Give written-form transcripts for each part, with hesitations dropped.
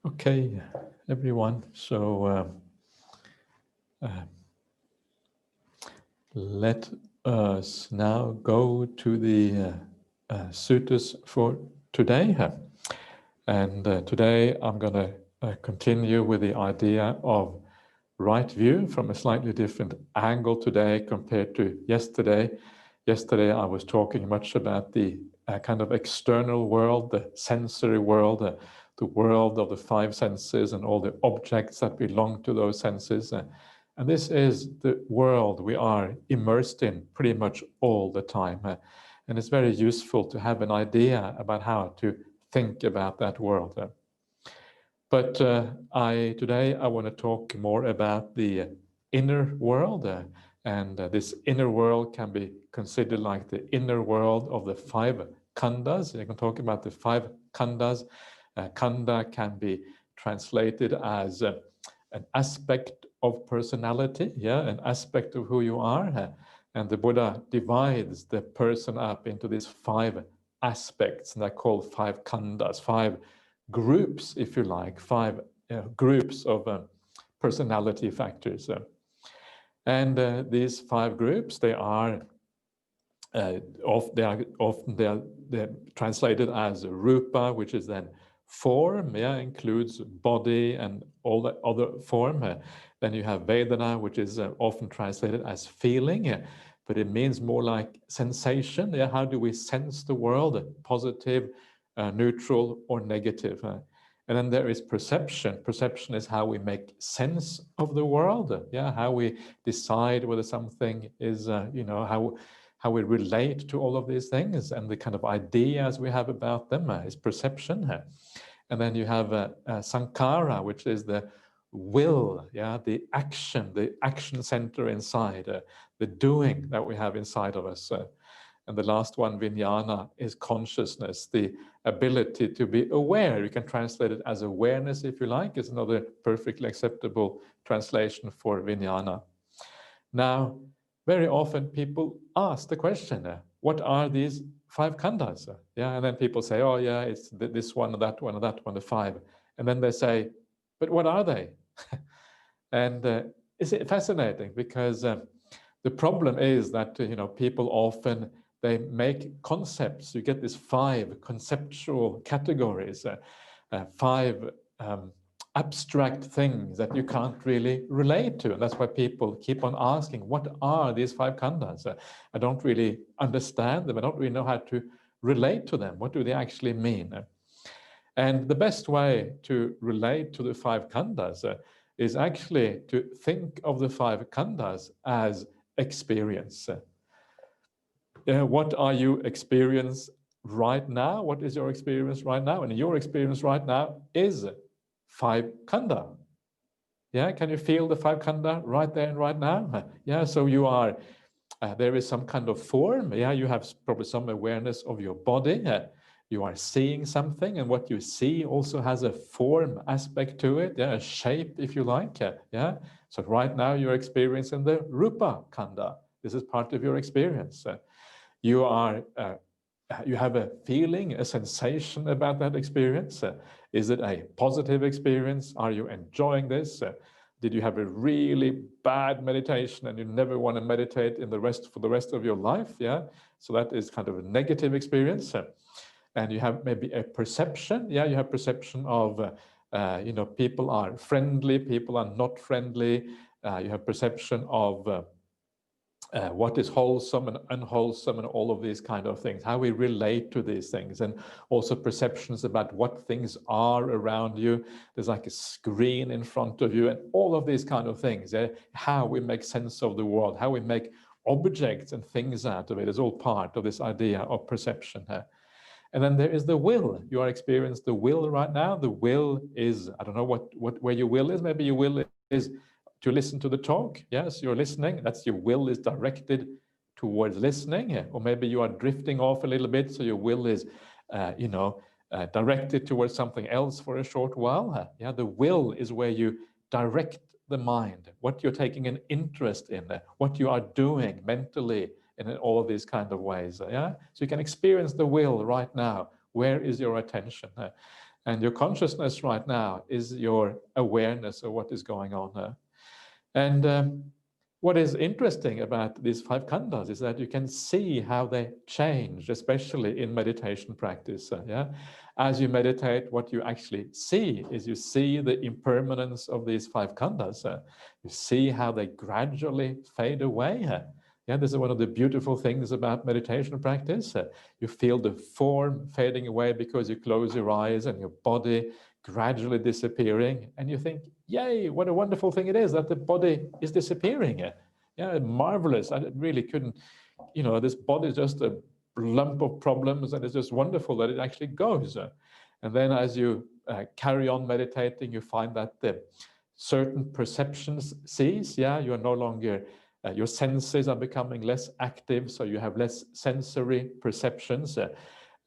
Okay, everyone. So let us now go to the suttas for today. And today I'm going to continue with the idea of right view from a slightly different angle today compared to yesterday. Yesterday I was talking much about the kind of external world, the sensory world, the world of the five senses and all the objects that belong to those senses. And this is the world we are immersed in pretty much all the time. And it's very useful to have an idea about how to think about that world. But today I want to talk more about the inner world. And this inner world can be considered like the inner world of the five khandhas. You can talk about the five khandhas. Khandha can be translated as an aspect of personality, an aspect of who you are. And the Buddha divides the person up into these five aspects, and they're called five khandhas, five groups, if you like, five groups of personality factors. And these five groups, they're translated as rupa, which is then form, includes body and all the other form. Then you have vedana, which is often translated as feeling, but it means more like sensation. How do we sense the world? Positive, neutral, or negative? And then there is perception. Perception is how we make sense of the world. How we decide whether something is, how we relate to all of these things, and the kind of ideas we have about them is perception. And then you have sankhara, which is the will, the action center inside, the doing that we have inside of us. And the last one, vijnana, is consciousness, the ability to be aware. You can translate it as awareness, if you like. It's another perfectly acceptable translation for vijnana. Now, very often people ask the question, what are these five khandhas? And then people say, oh yeah, it's this one, and that one, and that one, the five. And then they say, but what are they? And it's fascinating because the problem is that, people often, they make concepts. You get these five conceptual categories, five abstract things that you can't really relate to. And that's why people keep on asking, what are these five khandhas? I don't really understand them. I don't really know how to relate to them. What do they actually mean? And the best way to relate to the five khandhas is actually to think of the five khandhas as experience. What are you experiencing right now? What is your experience right now? And your experience right now is five khandha. Can you feel the five khandha right there and right now? So you are, there is some kind of form. You have probably some awareness of your body. You are seeing something, and what you see also has a form aspect to it, a shape, if you like. So right now you're experiencing the rupa khandha. This is part of your experience. You have a feeling, a sensation about that experience. Is it a positive experience? Are you enjoying this? Did you have a really bad meditation and you never want to meditate for the rest of your life? So that is kind of a negative experience. And you have maybe a perception. You have perception of, people are friendly, people are not friendly. You have perception of what is wholesome and unwholesome and all of these kind of things, how we relate to these things, and also perceptions about what things are around you. There's like a screen in front of you and all of these kind of things. How we make sense of the world, how we make objects and things out of it is all part of this idea of perception. And then there is the will. You are experiencing the will right now. The will is, I don't know where your will is. Maybe your will is to listen to the talk. Yes, you're listening. That's your will is directed towards listening. Or maybe you are drifting off a little bit, so your will is, directed towards something else for a short while. The will is where you direct the mind, what you're taking an interest in, what you are doing mentally in all of these kind of ways. So you can experience the will right now. Where is your attention? And your consciousness right now is your awareness of what is going on there. And what is interesting about these 5 khandhas is that you can see how they change, especially in meditation practice. Yeah, as you meditate, what you actually see is you see the impermanence of these 5 khandhas. You see how they gradually fade away. Yeah, this is one of the beautiful things about meditation practice. You feel the form fading away because you close your eyes and your body gradually disappearing. And you think, yay, what a wonderful thing it is that the body is disappearing. Yeah, marvelous. I really couldn't, this body is just a lump of problems, and it's just wonderful that it actually goes. And then as you carry on meditating, you find that the certain perceptions cease. Yeah, you're no longer, your senses are becoming less active, so you have less sensory perceptions.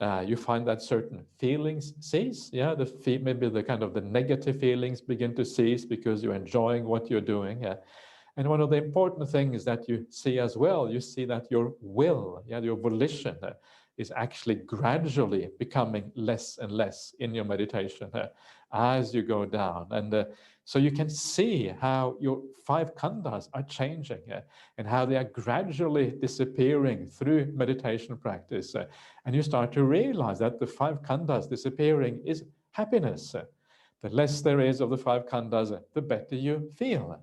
You find that certain feelings cease. Yeah, maybe the kind of the negative feelings begin to cease because you're enjoying what you're doing. And one of the important things that you see as well, you see that your will, your volition, is actually gradually becoming less and less in your meditation as you go down. And so you can see how your 5 khandhas are changing and how they are gradually disappearing through meditation practice. And you start to realize that the 5 khandhas disappearing is happiness. The less there is of the 5 khandhas, the better you feel.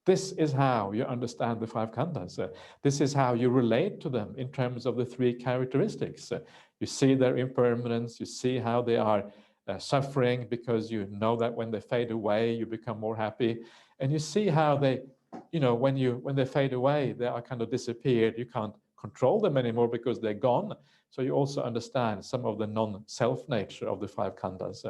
This is how you understand the 5 khandhas. This is how you relate to them in terms of the 3 characteristics. You see their impermanence, you see how they are suffering because you know that when they fade away, you become more happy. And you see how they, when they fade away, they are kind of disappeared. You can't control them anymore because they're gone. So you also understand some of the non-self nature of the 5 khandhas.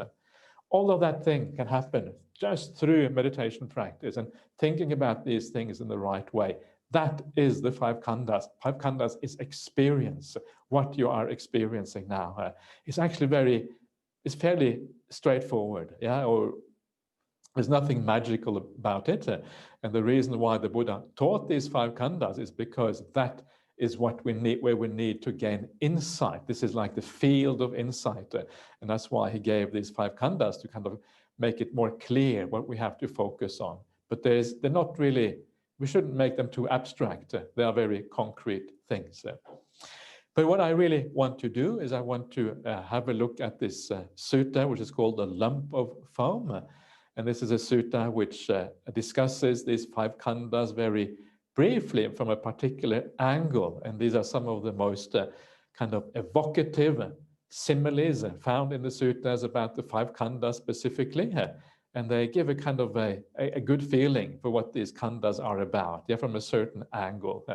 All of that thing can happen just through meditation practice and thinking about these things in the right way. That is the 5 khandhas. 5 khandhas is experience. What you are experiencing now is actually it's fairly straightforward. Yeah, or there's nothing magical about it. And the reason why the Buddha taught these 5 khandhas is because that is what we need, where we need to gain insight. This is like the field of insight. And that's why he gave these 5 khandhas to kind of make it more clear what we have to focus on. But they're not really, we shouldn't make them too abstract. They are very concrete things. But what I really want to do is I want to have a look at this sutta, which is called the lump of foam. And this is a sutta which discusses these 5 khandhas very briefly from a particular angle. And these are some of the most kind of evocative similes found in the suttas about the 5 khandhas specifically. And they give a kind of a good feeling for what these khandhas are about, from a certain angle.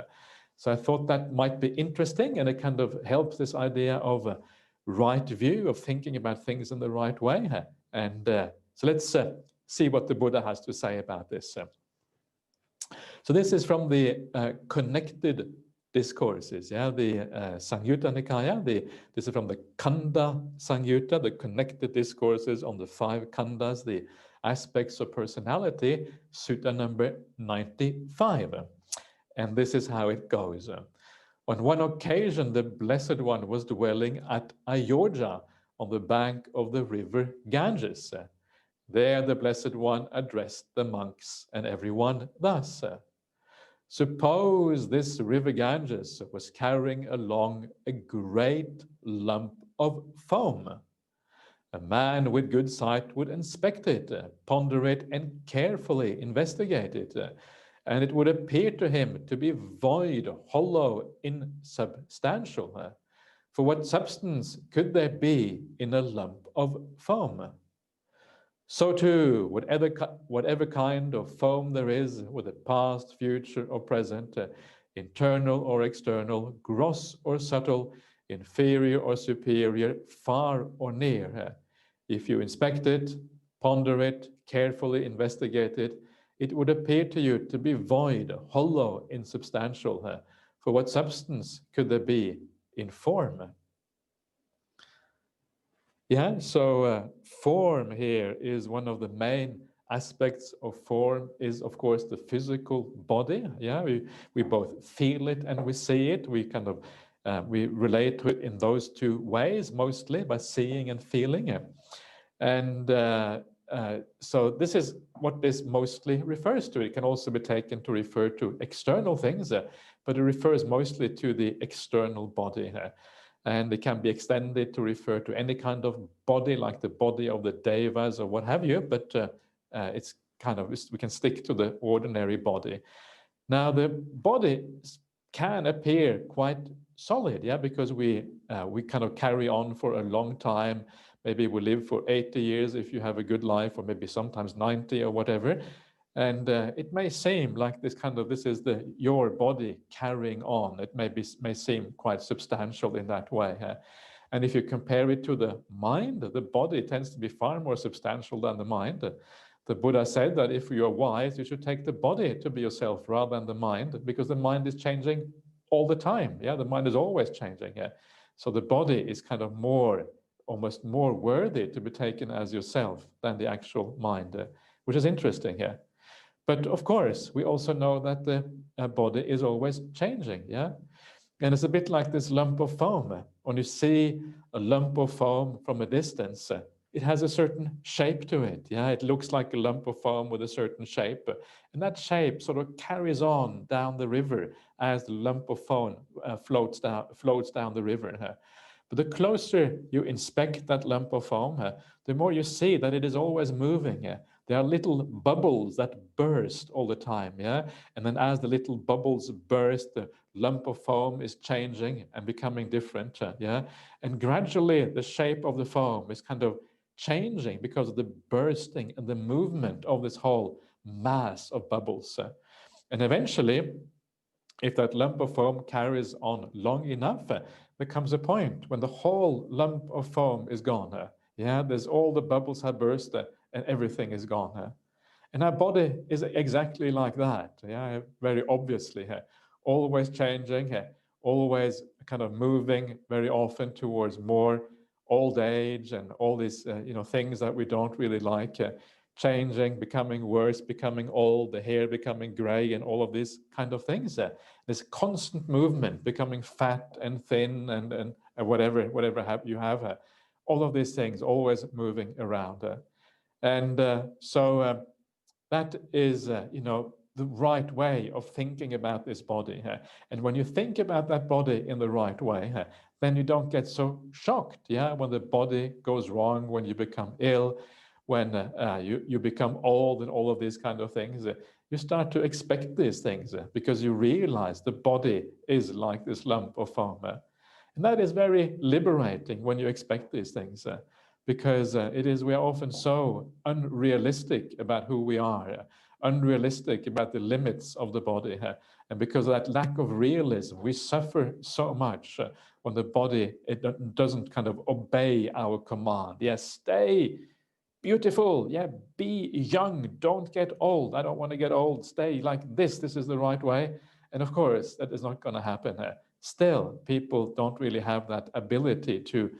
So I thought that might be interesting, and it kind of helps this idea of a right view, of thinking about things in the right way. And so let's see what the Buddha has to say about this. So this is from the connected discourses, the Samyutta Nikaya. This is from the Khandha Samyutta, the connected discourses on the 5 khandhas, the aspects of personality, sutta number 95. And this is how it goes. On one occasion, the Blessed One was dwelling at Ayodhya on the bank of the river Ganges. There the Blessed One addressed the monks and everyone thus. Suppose this river Ganges was carrying along a great lump of foam. A man with good sight would inspect it, ponder it, and carefully investigate it. And it would appear to him to be void, hollow, insubstantial. For what substance could there be in a lump of foam? So too, whatever kind of foam there is, whether past, future, or present, internal or external, gross or subtle, inferior or superior, far or near. If you inspect it, ponder it, carefully investigate it, it would appear to you to be void, hollow, insubstantial. For what substance could there be in form? So form here is one of the main aspects of form, is of course the physical body. We both feel it and we see it. We kind of we relate to it in those 2 ways, mostly by seeing and feeling. And so this is what this mostly refers to. It can also be taken to refer to external things, but it refers mostly to the external body. And it can be extended to refer to any kind of body, like the body of the devas or what have you, but it's kind of, we can stick to the ordinary body. Now, the body can appear quite solid, yeah, because we kind of carry on for a long time. Maybe we live for 80 years if you have a good life, or maybe sometimes 90 or whatever. And it may seem like this is your body carrying on. It may seem quite substantial in that way. And if you compare it to the mind, the body tends to be far more substantial than the mind. The Buddha said that if you're wise, you should take the body to be yourself rather than the mind, because the mind is changing all the time. Yeah, the mind is always changing. Yeah. So the body is kind of almost more worthy to be taken as yourself than the actual mind, which is interesting here. But of course, we also know that the body is always changing. Yeah. And it's a bit like this lump of foam. When you see a lump of foam from a distance, it has a certain shape to it. Yeah, it looks like a lump of foam with a certain shape. And that shape sort of carries on down the river as the lump of foam floats down the river. But the closer you inspect that lump of foam, the more you see that it is always moving. There are little bubbles that burst all the time. Yeah, and then as the little bubbles burst, the lump of foam is changing and becoming different. Yeah, and gradually the shape of the foam is kind of changing because of the bursting and the movement of this whole mass of bubbles. And eventually, if that lump of foam carries on long enough, there comes a point when the whole lump of foam is gone. Yeah, there's all the bubbles have burst and everything is gone. And our body is exactly like that. Yeah, very obviously. Always changing, always kind of moving very often towards more old age and all these things that we don't really like. Changing, becoming worse, becoming old, the hair becoming gray, and all of these kind of things. This constant movement, becoming fat and thin, and whatever you have. All of these things always moving around. And so that is, the right way of thinking about this body. And when you think about that body in the right way, then you don't get so shocked, yeah, when the body goes wrong, when you become ill, when you become old and all of these kind of things. You start to expect these things because you realize the body is like this lump of foam. And that is very liberating when you expect these things. Because we are often so unrealistic about who we are, unrealistic about the limits of the body. And because of that lack of realism, we suffer so much when the body doesn't kind of obey our command. Yes, stay beautiful. Yeah, be young. Don't get old. I don't want to get old. Stay like this. This is the right way. And of course, that is not going to happen. Still, people don't really have that ability to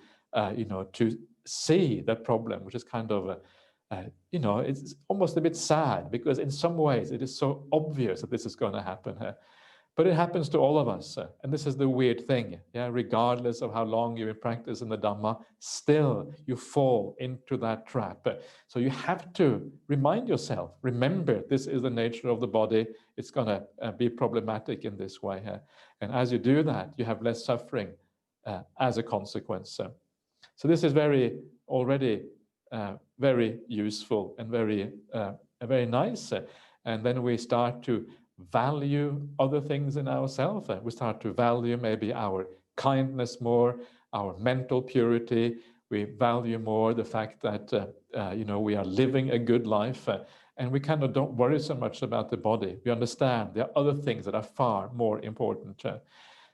see that problem, which is kind of, it's almost a bit sad because in some ways it is so obvious that this is going to happen. But it happens to all of us. And this is the weird thing. Yeah, regardless of how long you've been practicing the Dhamma, still you fall into that trap. So you have to remind yourself, remember, this is the nature of the body. It's going to be problematic in this way. And as you do that, you have less suffering as a consequence. So this is already very useful and very nice. And then we start to value other things in ourselves. We start to value maybe our kindness more, our mental purity. We value more the fact that we are living a good life, and we kind of don't worry so much about the body. We understand there are other things that are far more important.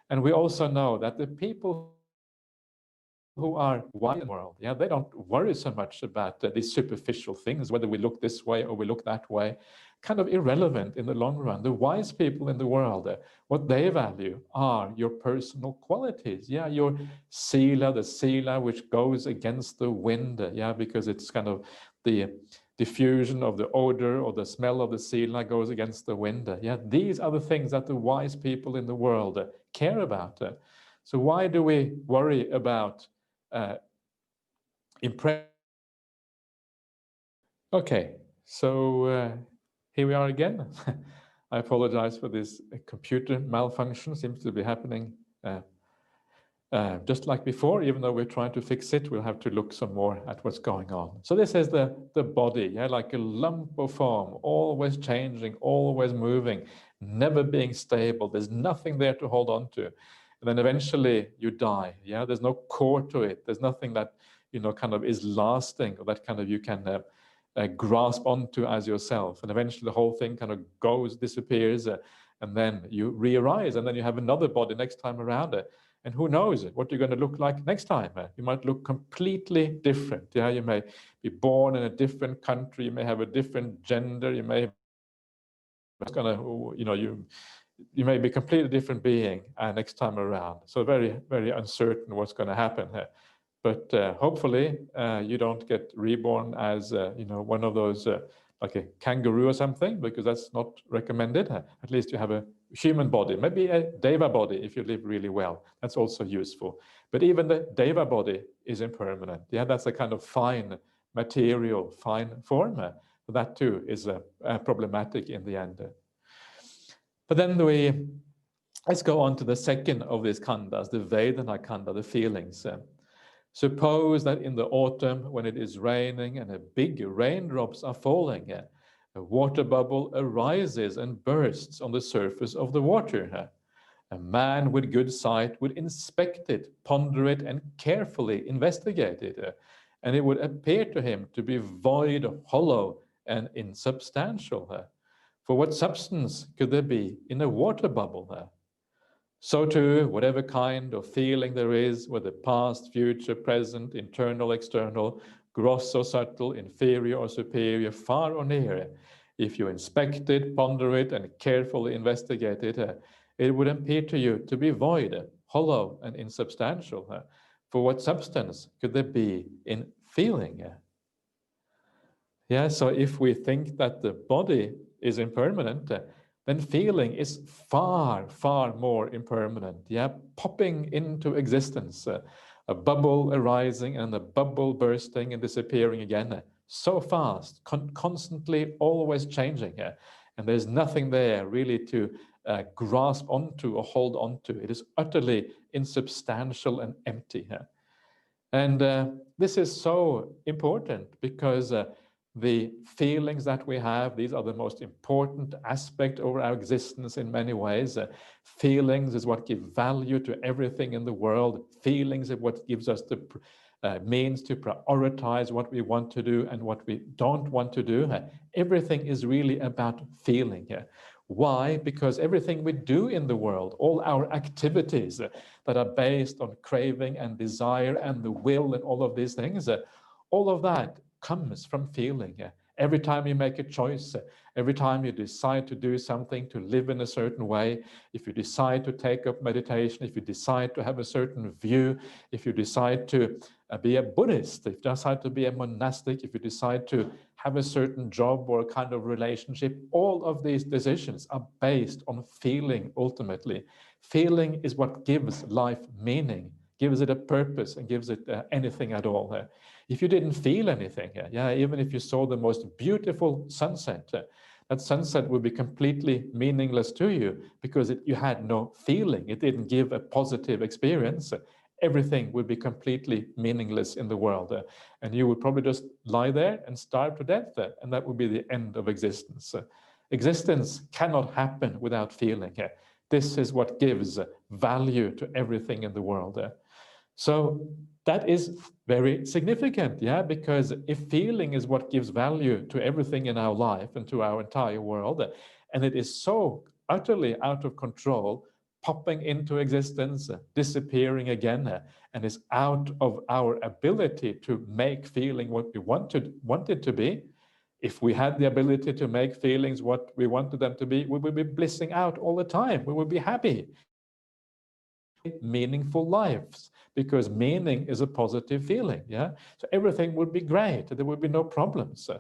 And we also know that the people who are wise in the world, yeah, they don't worry so much about these superficial things, whether we look this way or we look that way, kind of irrelevant in the long run. The wise people in the world, what they value are your personal qualities, yeah, your sila, the sila which goes against the wind, yeah, because it's kind of the diffusion of the odor or the smell of the sila goes against the wind. Yeah, these are the things that the wise people in the world care about. So why do we worry about impressing Okay, so here we are again. I apologize for this computer malfunction, seems to be happening just like before. Even though we're trying to fix it, we'll have to look some more at what's going on. So this is the body, yeah, like a lump of form, always changing, always moving, never being stable. There's nothing there to hold on to. And then eventually you die, yeah? There's no core to it. There's nothing that, you know, kind of is lasting, or that kind of you can grasp onto as yourself. And eventually the whole thing kind of goes, disappears, and then you re-arise, and then you have another body next time around it. And who knows what you're going to look like next time. You might look completely different. Yeah, you may be born in a different country. You may have a different gender. You may going to, you know, you may be a completely different being next time around. So very, very uncertain what's going to happen here. But hopefully you don't get reborn as, you know, one of those, like a kangaroo or something, because that's not recommended. At least you have a human body, maybe a deva body if you live really well. That's also useful. But even the deva body is impermanent. Yeah, that's a kind of fine material, fine form. That too is problematic in the end. But then let's go on to the second of these khandhas, the Vedana khandha, the feelings. Suppose that in the autumn, when it is raining and a big raindrops are falling, a water bubble arises and bursts on the surface of the water. A man with good sight would inspect it, ponder it, and carefully investigate it. And it would appear to him to be void, hollow, and insubstantial. For what substance could there be in a water bubble? So too, whatever kind of feeling there is, whether past, future, present, internal, external, gross or subtle, inferior or superior, far or near, if you inspect it, ponder it, and carefully investigate it, it would appear to you to be void, hollow, and insubstantial. For what substance could there be in feeling? Yeah, so if we think that the body is impermanent, then feeling is far, far more impermanent. Yeah, popping into existence, a bubble arising and a bubble bursting and disappearing again, so fast, constantly, always changing. And there's nothing there really to grasp onto or hold onto. It is utterly insubstantial and empty. And this is so important because the feelings that we have, these are the most important aspect of our existence in many ways. Feelings is what give value to everything in the world. Feelings is what gives us the means to prioritize what we want to do and what we don't want to do. Everything is really about feeling. Why? Because everything we do in the world, all our activities that are based on craving and desire and the will and all of these things, all of that comes from feeling. Every time you make a choice, every time you decide to do something, to live in a certain way, if you decide to take up meditation, if you decide to have a certain view, if you decide to be a Buddhist, if you decide to be a monastic, if you decide to have a certain job or a kind of relationship, all of these decisions are based on feeling ultimately. Feeling is what gives life meaning, gives it a purpose, and gives it anything at all. If you didn't feel anything, even if you saw the most beautiful sunset, that sunset would be completely meaningless to you because you had no feeling. It didn't give a positive experience. Everything would be completely meaningless in the world. And you would probably just lie there and starve to death, and that would be the end of existence. Existence cannot happen without feeling. This is what gives value to everything in the world. So that is very significant, because if feeling is what gives value to everything in our life and to our entire world, and it is so utterly out of control, popping into existence, disappearing again, and is out of our ability to make feeling what we want it to be. If we had the ability to make feelings what we wanted them to be, we would be blissing out all the time. We would be happy. Meaningful lives, because meaning is a positive feeling. So everything would be great. There would be no problems.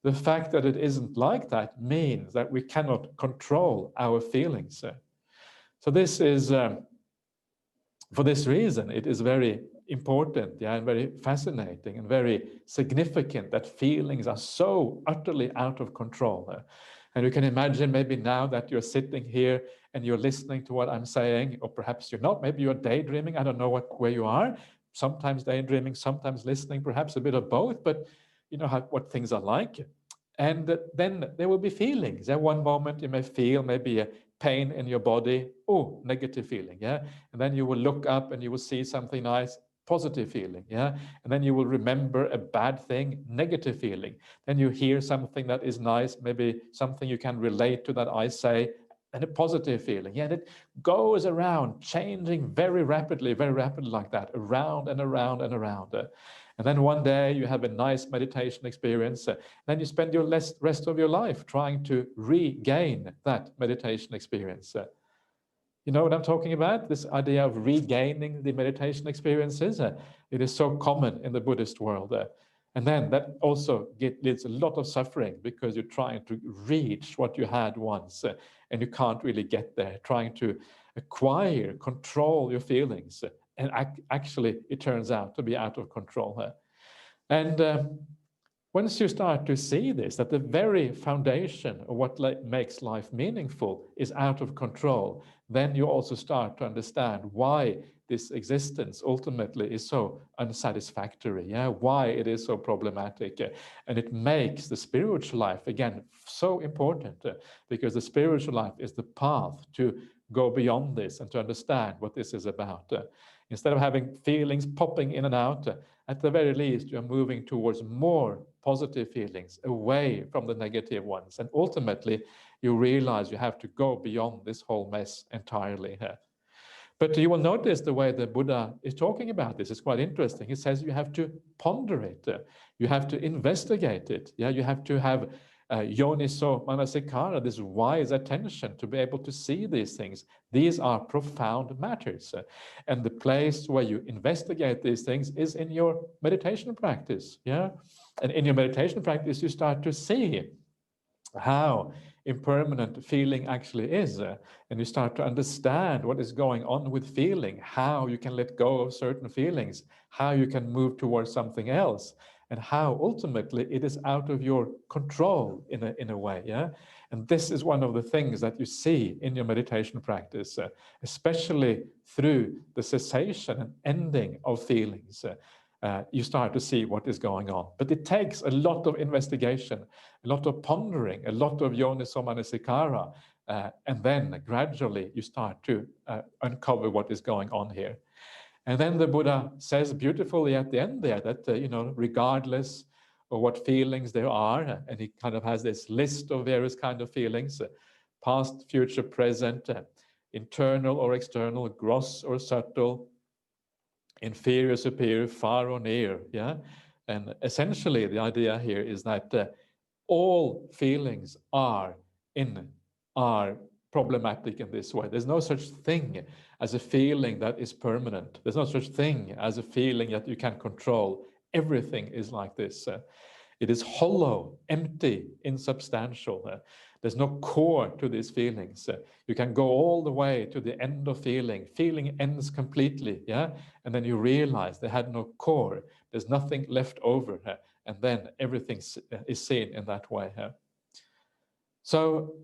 The fact that it isn't like that means that we cannot control our feelings. So this is For this reason, it is very important, yeah, and very fascinating and very significant that feelings are so utterly out of control. And you can imagine maybe now that you're sitting here and you're listening to what I'm saying, or perhaps you're not, maybe you're daydreaming, I don't know where you are, sometimes daydreaming, sometimes listening, perhaps a bit of both, but you know what things are like. And then there will be feelings. At one moment you may feel maybe a pain in your body, oh, negative feeling, yeah? And then you will look up and you will see something nice, positive feeling, yeah? And then you will remember a bad thing, negative feeling. Then you hear something that is nice, maybe something you can relate to that I say, and a positive feeling. Yeah, and it goes around, changing very rapidly like that, around and around and around. And then one day you have a nice meditation experience. Then you spend your rest of your life trying to regain that meditation experience. You know what I'm talking about? This idea of regaining the meditation experiences. It is so common in the Buddhist world. And then that also leads a lot of suffering because you're trying to reach what you had once and you can't really get there, trying to acquire, control your feelings. And actually, it turns out to be out of control. And once you start to see this, that the very foundation of what makes life meaningful is out of control, then you also start to understand why this existence ultimately is so unsatisfactory, yeah, why it is so problematic. And it makes the spiritual life, again, so important because the spiritual life is the path to go beyond this and to understand what this is about. Instead of having feelings popping in and out, at the very least, you're moving towards more positive feelings, away from the negative ones. And ultimately, you realize you have to go beyond this whole mess entirely. But you will notice the way the Buddha is talking about this is quite interesting. He says you have to ponder it, you have to investigate it. Yeah, you have to have yoniso manasikara, this wise attention to be able to see these things. These are profound matters. And the place where you investigate these things is in your meditation practice. Yeah, and in your meditation practice, you start to see how impermanent feeling actually is. And you start to understand what is going on with feeling, how you can let go of certain feelings, how you can move towards something else, and how ultimately it is out of your control in a way. Yeah. And this is one of the things that you see in your meditation practice, especially through the cessation and ending of feelings. You start to see what is going on. But it takes a lot of investigation, a lot of pondering, a lot of yoniso manasikara, and then gradually you start to uncover what is going on here. And then the Buddha says beautifully at the end there that, regardless of what feelings there are, and he kind of has this list of various kind of feelings, past, future, present, internal or external, gross or subtle, inferior, superior, far or near, yeah? And essentially the idea here is that all feelings are problematic in this way. There's no such thing as a feeling that is permanent. There's no such thing as a feeling that you can control. Everything is like this. It is hollow, empty, insubstantial. There's no core to these feelings. You can go all the way to the end of feeling. Feeling ends completely, yeah? And then you realize they had no core. There's nothing left over. And then everything is seen in that way. So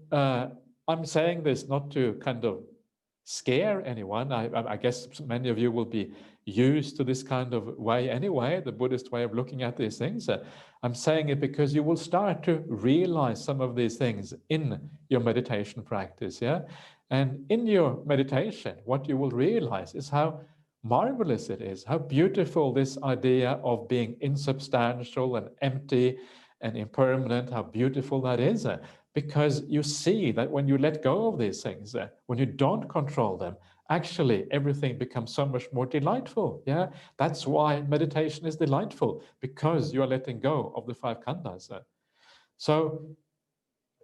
I'm saying this not to kind of scare anyone. I guess many of you will be used to this kind of way anyway, the Buddhist way of looking at these things. I'm saying it because you will start to realize some of these things in your meditation practice, yeah? And in your meditation, what you will realize is how marvelous it is, how beautiful this idea of being insubstantial and empty and impermanent, how beautiful that is. Because you see that when you let go of these things, when you don't control them, actually everything becomes so much more delightful. Yeah, that's why meditation is delightful, because you are letting go of the five khandhas. So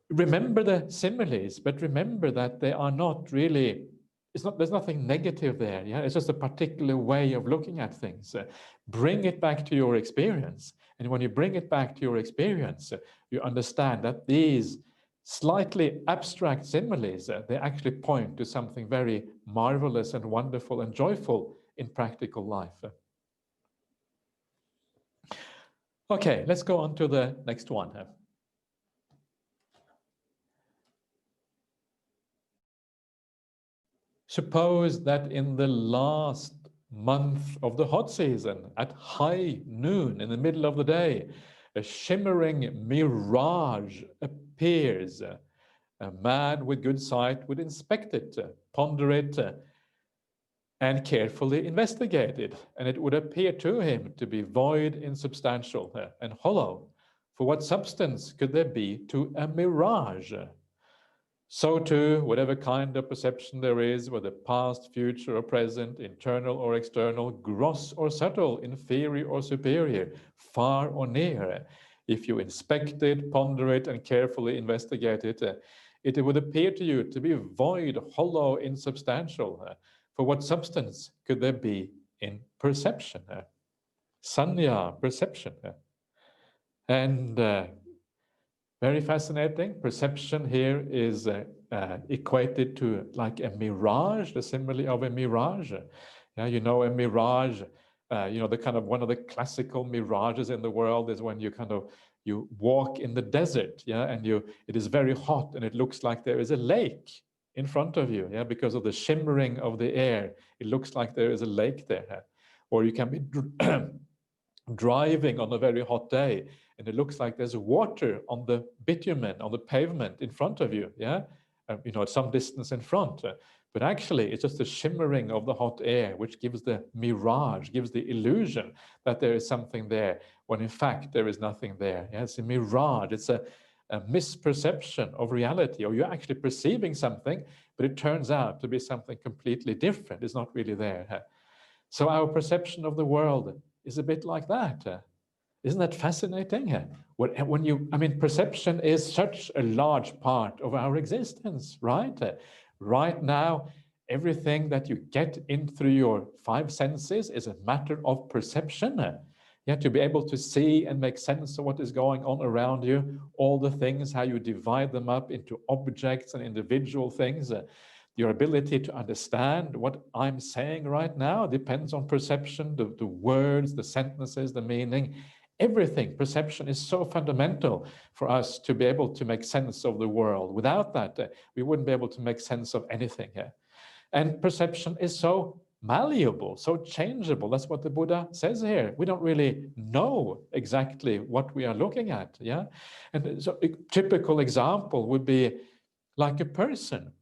remember the similes, but remember that they are not really. There's nothing negative there. Yeah, it's just a particular way of looking at things. Bring it back to your experience, and when you bring it back to your experience, you understand that these slightly abstract similes, they actually point to something very marvelous and wonderful and joyful in practical life. Okay, let's go on to the next one. Suppose that in the last month of the hot season, at high noon in the middle of the day, a shimmering mirage appears. A man with good sight would inspect it, ponder it, and carefully investigate it, and it would appear to him to be void, insubstantial, and hollow. For what substance could there be to a mirage? So too, whatever kind of perception there is, whether past, future, or present, internal or external, gross or subtle, inferior or superior, far or near, if you inspect it, ponder it, and carefully investigate it, it would appear to you to be void, hollow, insubstantial. For what substance could there be in perception? Sanya, perception. And very fascinating. Perception here is equated to like a mirage, the simile of a mirage. Yeah, you know, a mirage, you know, the kind of one of the classical mirages in the world is when you walk in the desert, yeah, and it is very hot and it looks like there is a lake in front of you, yeah, because of the shimmering of the air. It looks like there is a lake there. Or you can be driving on a very hot day and it looks like there's water on the bitumen, on the pavement in front of you, yeah? You know, at some distance in front. But actually, it's just the shimmering of the hot air, which gives the mirage, gives the illusion that there is something there, when in fact there is nothing there. Yeah, it's a mirage, it's a misperception of reality, or you're actually perceiving something, but it turns out to be something completely different. It's not really there. So our perception of the world is a bit like that. Isn't that fascinating? I mean, perception is such a large part of our existence, right? Right now, everything that you get in through your five senses is a matter of perception. You have to be able to see and make sense of what is going on around you, all the things, how you divide them up into objects and individual things. Your ability to understand what I'm saying right now depends on perception, the words, the sentences, the meaning. Everything, perception is so fundamental for us to be able to make sense of the world. Without that, we wouldn't be able to make sense of anything here. And perception is so malleable, so changeable. That's what the Buddha says here. We don't really know exactly what we are looking at, yeah? And so a typical example would be like a person.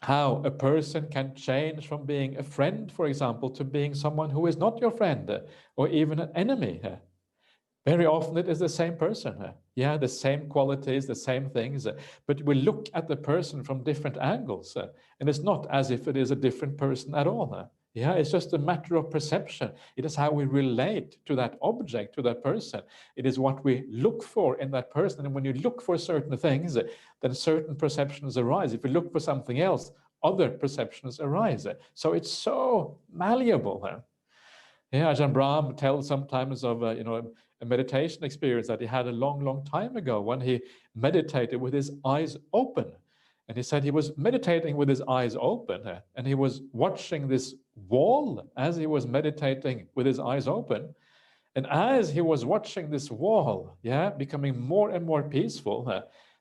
How a person can change from being a friend, for example, to being someone who is not your friend, or even an enemy. Very often it is the same person. Yeah, the same qualities, the same things, but we look at the person from different angles, and it's not as if it is a different person at all. Yeah, it's just a matter of perception. It is how we relate to that object, to that person. It is what we look for in that person. And when you look for certain things, then certain perceptions arise. If you look for something else, other perceptions arise. So it's so malleable. Yeah, Ajahn Brahm tells sometimes of a meditation experience that he had a long, long time ago when he meditated with his eyes open. And he said he was meditating with his eyes open, and he was watching this wall as he was meditating with his eyes open. And as he was watching this wall, yeah, becoming more and more peaceful,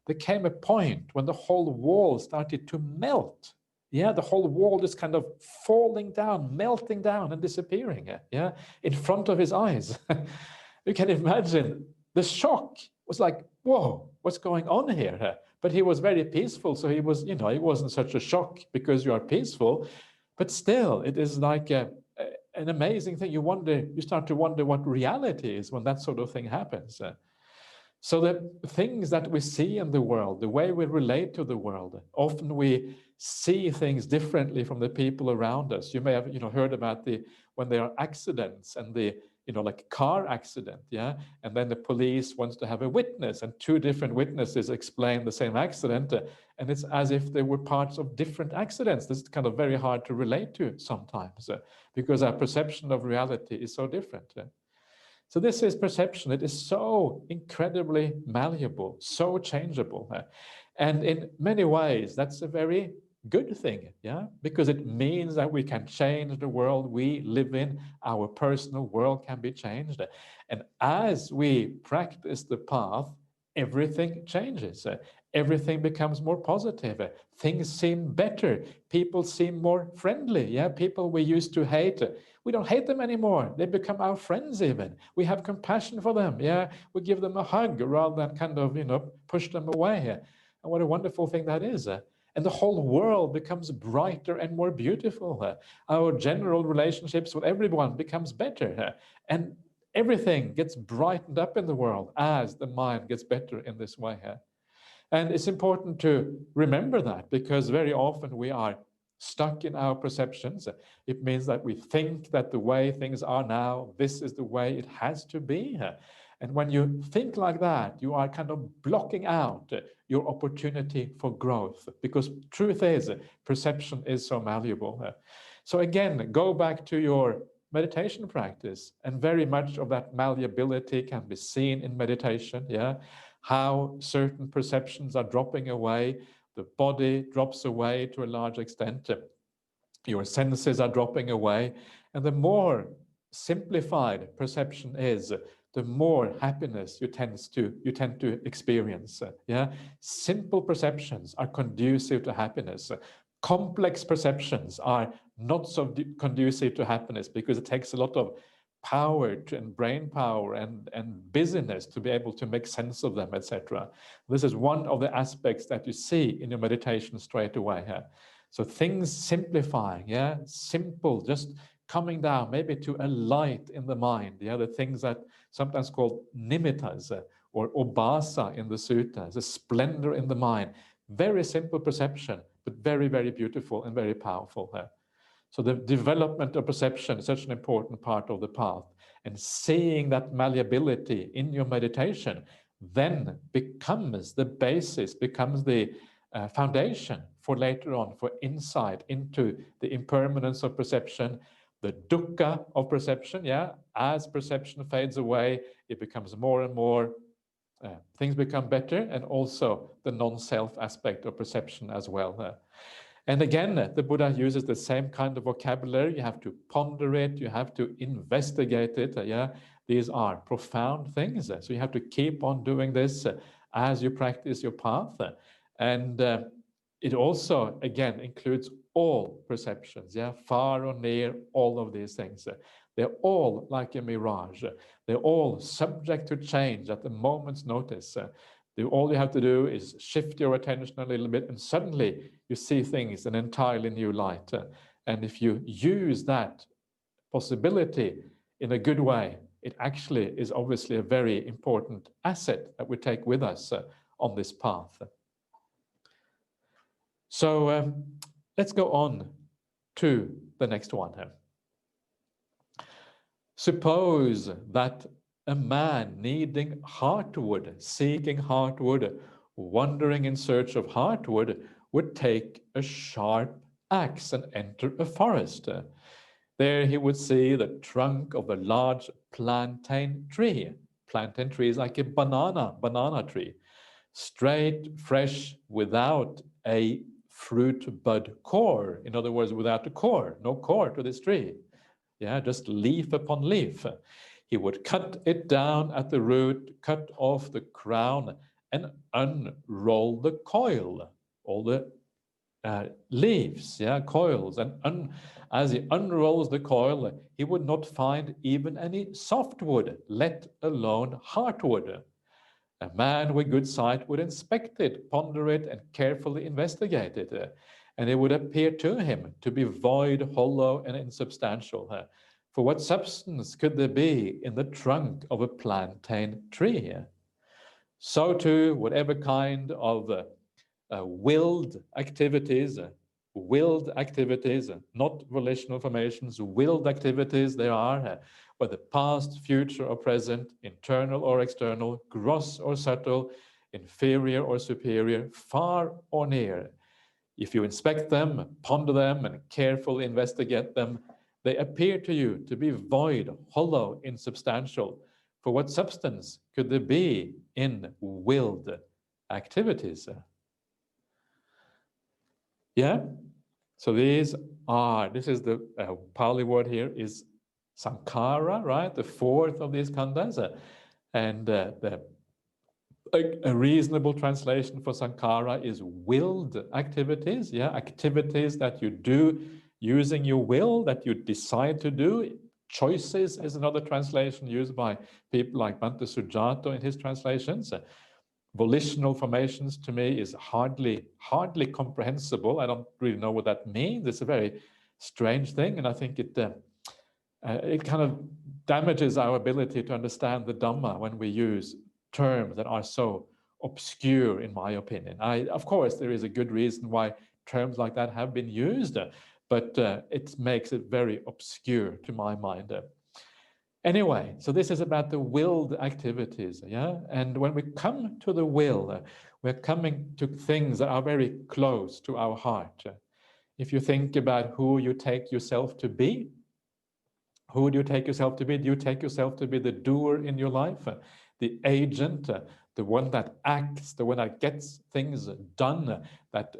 there came a point when the whole wall started to melt. Yeah, the whole wall is kind of falling down, melting down and disappearing, yeah, in front of his eyes. You can imagine the shock was like, whoa, what's going on here? But he was very peaceful, so he was, it wasn't such a shock because you are peaceful, but still, it is like an amazing thing. You start to wonder what reality is when that sort of thing happens. So the things that we see in the world, the way we relate to the world, often we see things differently from the people around us. You may have, heard about when there are accidents and like car accident, yeah? And then the police wants to have a witness and two different witnesses explain the same accident. And it's as if they were parts of different accidents. This is kind of very hard to relate to sometimes because our perception of reality is so different. So this is perception. It is so incredibly malleable, so changeable. And in many ways, that's a very good thing, yeah, because it means that we can change the world we live in. Our personal world can be changed. And as we practice the path, everything changes. Everything becomes more positive. Things seem better. People seem more friendly. Yeah, people we used to hate, we don't hate them anymore. They become our friends even. We have compassion for them. Yeah, we give them a hug rather than kind of, push them away. And what a wonderful thing that is. And the whole world becomes brighter and more beautiful. Our general relationships with everyone becomes better. And everything gets brightened up in the world as the mind gets better in this way. And it's important to remember that, because very often we are stuck in our perceptions. It means that we think that the way things are now, this is the way it has to be. And when you think like that, you are kind of blocking out your opportunity for growth, because truth is, perception is so malleable. So again, go back to your meditation practice, and very much of that malleability can be seen in meditation. Yeah, how certain perceptions are dropping away, the body drops away to a large extent, your senses are dropping away, and the more simplified perception is, the more happiness you tend to experience. Yeah, simple perceptions are conducive to happiness. Complex perceptions are not so conducive to happiness, because it takes a lot of power and brain power and busyness to be able to make sense of them, etc. This is one of the aspects that you see in your meditation straight away here. So things simplifying, yeah, simple, just coming down maybe to a light in the mind. Yeah, the things that sometimes called nimittas or obasa in the suttas, a splendor in the mind. Very simple perception, but very, very beautiful and very powerful. So the development of perception is such an important part of the path. And seeing that malleability in your meditation then becomes the basis, becomes the foundation for later on, for insight into the impermanence of perception, the dukkha of perception. Yeah, as perception fades away, it becomes more and more, things become better, and also the non-self aspect of perception as well. And again, the Buddha uses the same kind of vocabulary. You have to ponder it, you have to investigate it. Yeah, these are profound things. So you have to keep on doing this as you practice your path. And it also, again, includes all perceptions, yeah, far or near, all of these things. They're all like a mirage. They're all subject to change at the moment's notice. All you have to do is shift your attention a little bit, and suddenly you see things in an entirely new light. And if you use that possibility in a good way, it actually is obviously a very important asset that we take with us on this path. So let's go on to the next one here. Suppose that a man needing heartwood, seeking heartwood, wandering in search of heartwood, would take a sharp axe and enter a forest. There he would see the trunk of a large plantain tree. Plantain tree is like a banana tree. Straight, fresh, without a fruit bud core. In other words, without a core, no core to this tree. Yeah, just leaf upon leaf. He would cut it down at the root, cut off the crown, and unroll the coil, all the leaves, yeah, coils. And as he unrolls the coil, he would not find even any softwood, let alone heartwood. A man with good sight would inspect it, ponder it, and carefully investigate it. And it would appear to him to be void, hollow, and insubstantial. For what substance could there be in the trunk of a plantain tree? So too, whatever kind of willed activities, not volitional formations, willed activities there are, whether past, future, or present, internal or external, gross or subtle, inferior or superior, far or near. If you inspect them, ponder them, and carefully investigate them, they appear to you to be void, hollow, insubstantial. For what substance could there be in willed activities? Yeah? So this is the Pali word here is sankhara, right? The fourth of these khandhas. And a reasonable translation for sankhara is willed activities, yeah? Activities that you do using your will, that you decide to do. Choices is another translation used by people like Bhante Sujato in his translations. Volitional formations to me is hardly comprehensible. I don't really know what that means. It's a very strange thing, and I think it kind of damages our ability to understand the Dhamma when we use terms that are so obscure, in my opinion. Of course, there is a good reason why terms like that have been used, but it makes it very obscure to my mind. Anyway, so this is about the willed activities, yeah? And when we come to the will, we're coming to things that are very close to our heart. If you think about who you take yourself to be, who do you take yourself to be? Do you take yourself to be the doer in your life, the agent, the one that acts, the one that gets things done, that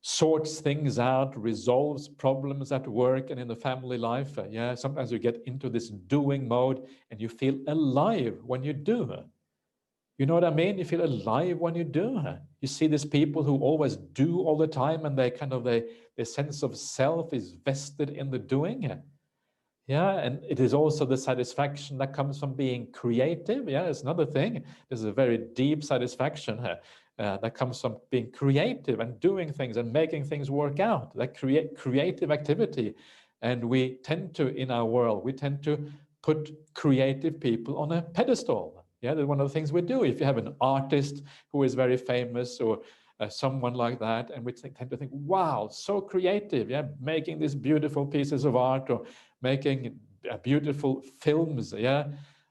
sorts things out, resolves problems at work and in the family life? Yeah, sometimes you get into this doing mode and you feel alive when you do. You know what I mean? You feel alive when you do. You see these people who always do all the time, and their sense of self is vested in the doing. Yeah, and it is also the satisfaction that comes from being creative. Yeah, it's another thing. There's a very deep satisfaction that comes from being creative and doing things and making things work out. That creative activity. And we tend to, in our world, we tend to put creative people on a pedestal. Yeah, that's one of the things we do. If you have an artist who is very famous, or someone like that, and we tend to think, wow, so creative, yeah, making these beautiful pieces of art, or making beautiful films. Yeah,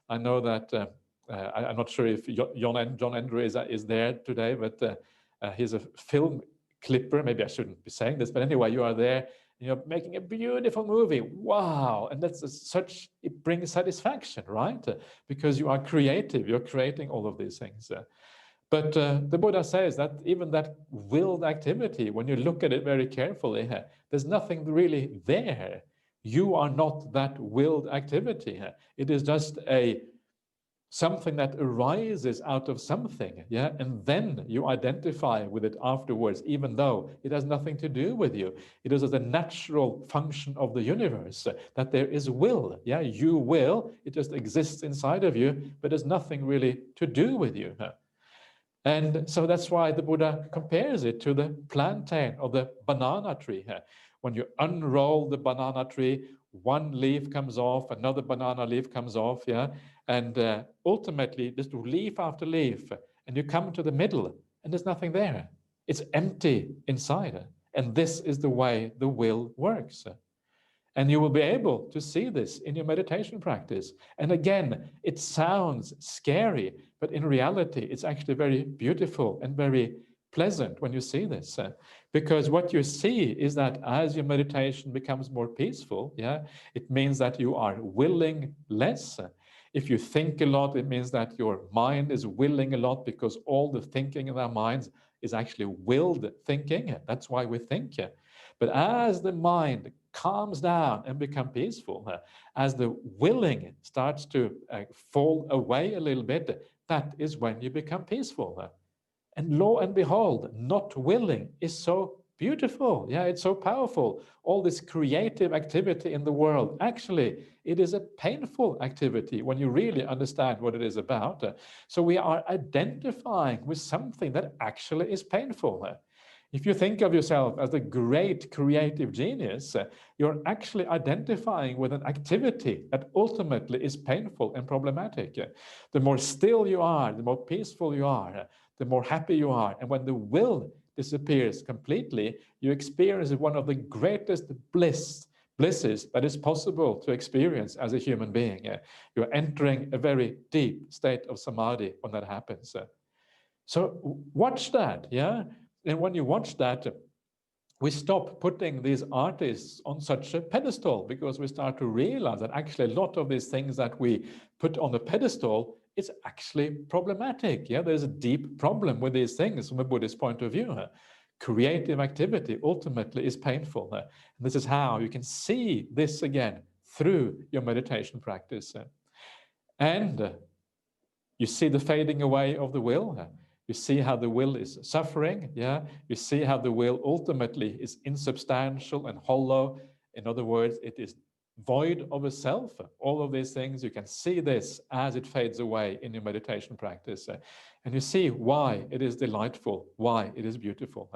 I know that I'm not sure if John Andrew is there today, but he's a film clipper. Maybe I shouldn't be saying this, but anyway, you are there, making a beautiful movie. Wow. And it brings satisfaction, right? Because you are creative, you're creating all of these things. But the Buddha says that even that willed activity, when you look at it very carefully, there's nothing really there. You are not that willed activity. It is just something that arises out of something, yeah, and then you identify with it afterwards, even though it has nothing to do with you. It is a natural function of the universe that there is will, yeah, you will, it just exists inside of you, but there's nothing really to do with you. And so that's why the Buddha compares it to the plantain or the banana tree. When you unroll the banana tree, one leaf comes off, another banana leaf comes off, yeah? And ultimately, just leaf after leaf, and you come to the middle, and there's nothing there. It's empty inside. And this is the way the will works. And you will be able to see this in your meditation practice. And again, it sounds scary, but in reality, it's actually very beautiful and very pleasant when you see this. Because what you see is that as your meditation becomes more peaceful, yeah, it means that you are willing less. If you think a lot, it means that your mind is willing a lot, because all the thinking in our minds is actually willed thinking. That's why we think. But as the mind calms down and become peaceful, as the willing starts to fall away a little bit, that is when you become peaceful. And lo and behold, not willing is so beautiful. Yeah, it's so powerful. All this creative activity in the world, actually, it is a painful activity when you really understand what it is about. So we are identifying with something that actually is painful. If you think of yourself as a great creative genius, you're actually identifying with an activity that ultimately is painful and problematic. The more still you are, the more peaceful you are, the more happy you are. And when the will disappears completely, you experience one of the greatest blisses that is possible to experience as a human being. You're entering a very deep state of samadhi when that happens. So watch that, yeah? And when you watch that, we stop putting these artists on such a pedestal, because we start to realize that actually a lot of these things that we put on the pedestal is actually problematic. Yeah, there's a deep problem with these things from a Buddhist point of view. creative activity ultimately is painful. And this is how you can see this again through your meditation practice. And you see the fading away of the will. You see how the will is suffering. Yeah, you see how the will ultimately is insubstantial and hollow. In other words, it is void of a self. All of these things, you can see this as it fades away in your meditation practice. And you see why it is delightful, why it is beautiful.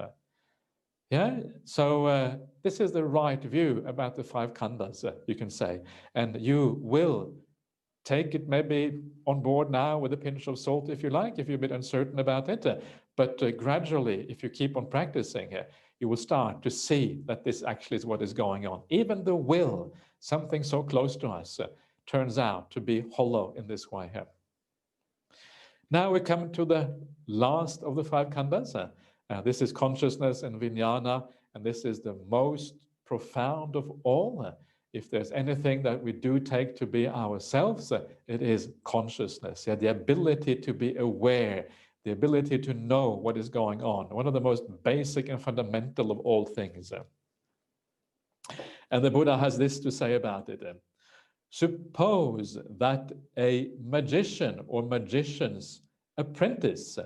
Yeah, so this is the right view about the five khandhas, you can say. And you will take it maybe on board now with a pinch of salt, if you like, if you're a bit uncertain about it. But gradually, if you keep on practicing, you will start to see that this actually is what is going on. Even the will, something so close to us, turns out to be hollow in this way here. Now we come to the last of the five khandhas. This is consciousness and vijnana, and this is the most profound of all. If there's anything that we do take to be ourselves, it is consciousness. Yeah, the ability to be aware, the ability to know what is going on, one of the most basic and fundamental of all things. And the Buddha has this to say about it. Suppose that a magician or magician's apprentice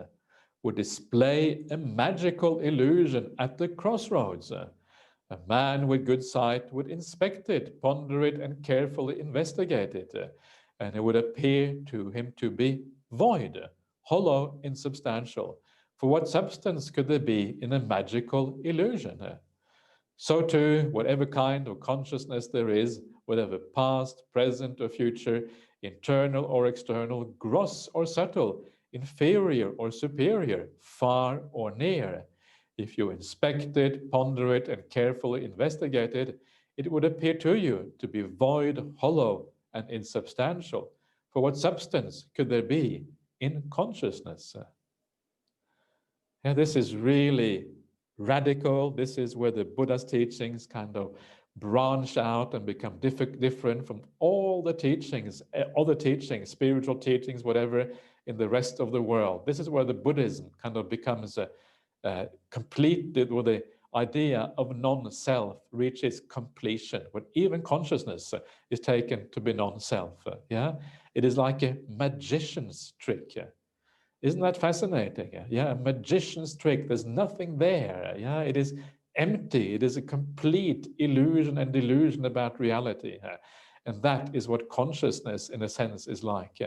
would display a magical illusion at the crossroads. A man with good sight would inspect it, ponder it, and carefully investigate it, and it would appear to him to be void, hollow, insubstantial. For what substance could there be in a magical illusion? So too, whatever kind of consciousness there is, whatever past, present, or future, internal or external, gross or subtle, inferior or superior, far or near, if you inspect it, ponder it, and carefully investigate it, it would appear to you to be void, hollow, and insubstantial. For what substance could there be in consciousness? Yeah, this is really radical. This is where the Buddha's teachings kind of branch out and become different from all the teachings, other teachings, spiritual teachings, whatever, in the rest of the world. This is where the Buddhism kind of becomes completed, where the idea of non-self reaches completion, when even consciousness is taken to be non-self. Yeah, it is like a magician's trick. Isn't that fascinating? Yeah, a magician's trick. There's nothing there. Yeah, it is empty. It is a complete illusion and delusion about reality. And that is what consciousness, in a sense, is like.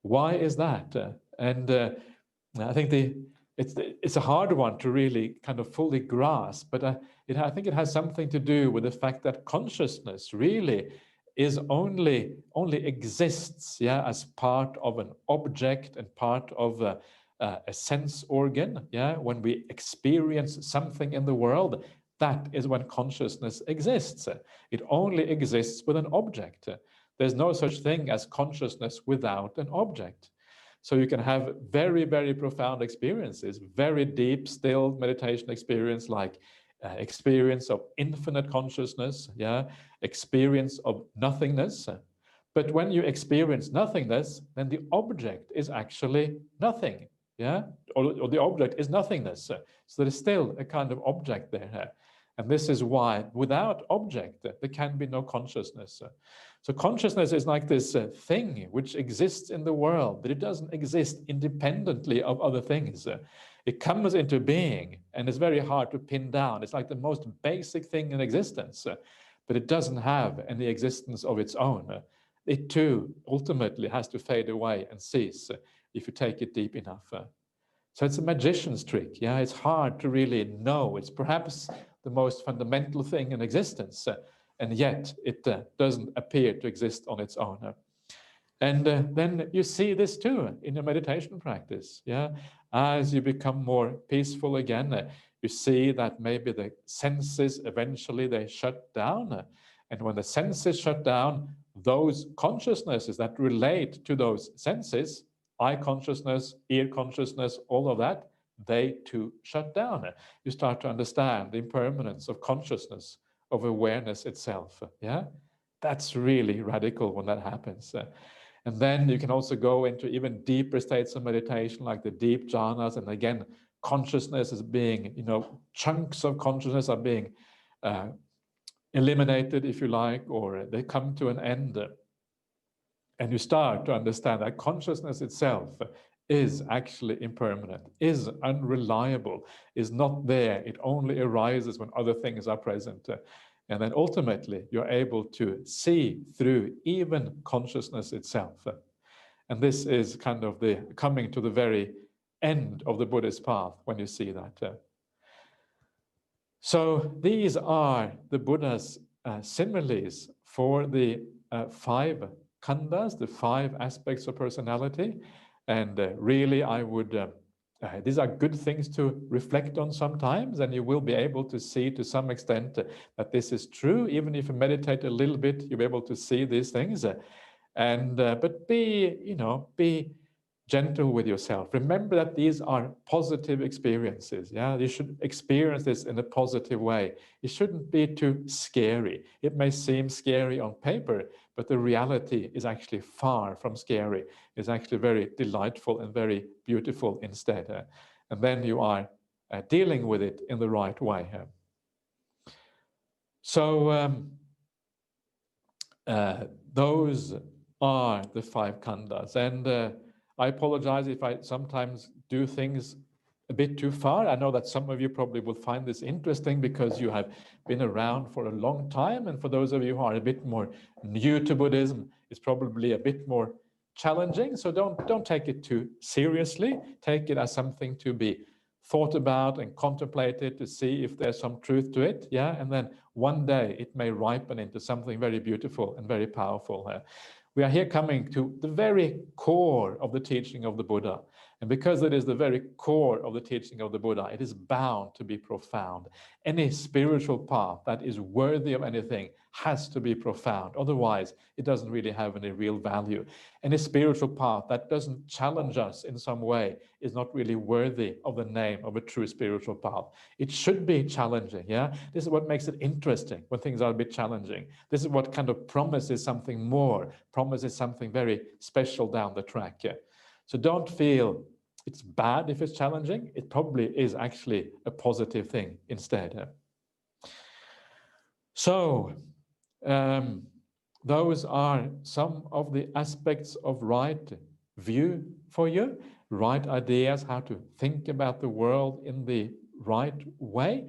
Why is that? And I think it's a hard one to really kind of fully grasp, but I think it has something to do with the fact that consciousness really is only exists, yeah, as part of an object and part of a sense organ. Yeah, when we experience something in the world, that is when consciousness exists. It only exists with an object. There's no such thing as consciousness without an object. So you can have very, very profound experiences, very deep, still meditation experience, like experience of infinite consciousness, yeah, experience of nothingness. But when you experience nothingness, then the object is actually nothing, yeah, or the object is nothingness. So there is still a kind of object there. And this is why without object, there can be no consciousness. So consciousness is like this thing which exists in the world, but it doesn't exist independently of other things. It comes into being and it's very hard to pin down. It's like the most basic thing in existence, but it doesn't have any existence of its own. It too ultimately has to fade away and cease if you take it deep enough. So it's a magician's trick. Yeah, it's hard to really know. It's perhaps the most fundamental thing in existence, and yet it doesn't appear to exist on its own. And then you see this too in your meditation practice. Yeah, as you become more peaceful again, you see that maybe the senses eventually they shut down, and when the senses shut down, those consciousnesses that relate to those senses, eye consciousness, ear consciousness, all of that, they too shut down. You start to understand the impermanence of consciousness, of awareness itself. Yeah, that's really radical when that happens. And then you can also go into even deeper states of meditation, like the deep jhanas, and again, consciousness is being, chunks of consciousness are being eliminated, if you like, or they come to an end. And you start to understand that consciousness itself is actually impermanent, is unreliable, is not there. It only arises when other things are present. And then ultimately, you're able to see through even consciousness itself. And this is kind of the coming to the very end of the Buddhist path when you see that. So these are the Buddha's similes for the 5 khandhas, the 5 aspects of personality. And really, I would, these are good things to reflect on sometimes, and you will be able to see to some extent that this is true. Even if you meditate a little bit, you'll be able to see these things. But be gentle with yourself. Remember that these are positive experiences. Yeah, you should experience this in a positive way. It shouldn't be too scary. It may seem scary on paper, but the reality is actually far from scary. It's actually very delightful and very beautiful instead. And then you are dealing with it in the right way. So those are the 5 khandhas. And I apologize if I sometimes do things a bit too far. I know that some of you probably will find this interesting because you have been around for a long time. And for those of you who are a bit more new to Buddhism, it's probably a bit more challenging. So don't take it too seriously. Take it as something to be thought about and contemplated to see if there's some truth to it. Yeah, and then one day it may ripen into something very beautiful and very powerful. We are here coming to the very core of the teaching of the Buddha. And because it is the very core of the teaching of the Buddha, it is bound to be profound. Any spiritual path that is worthy of anything has to be profound. Otherwise, it doesn't really have any real value. Any spiritual path that doesn't challenge us in some way is not really worthy of the name of a true spiritual path. It should be challenging, yeah? This is what makes it interesting when things are a bit challenging. This is what kind of promises something more, promises something very special down the track. Yeah? So don't feel it's bad if it's challenging. It probably is actually a positive thing instead. Yeah? So those are some of the aspects of right view for you, right ideas, how to think about the world in the right way.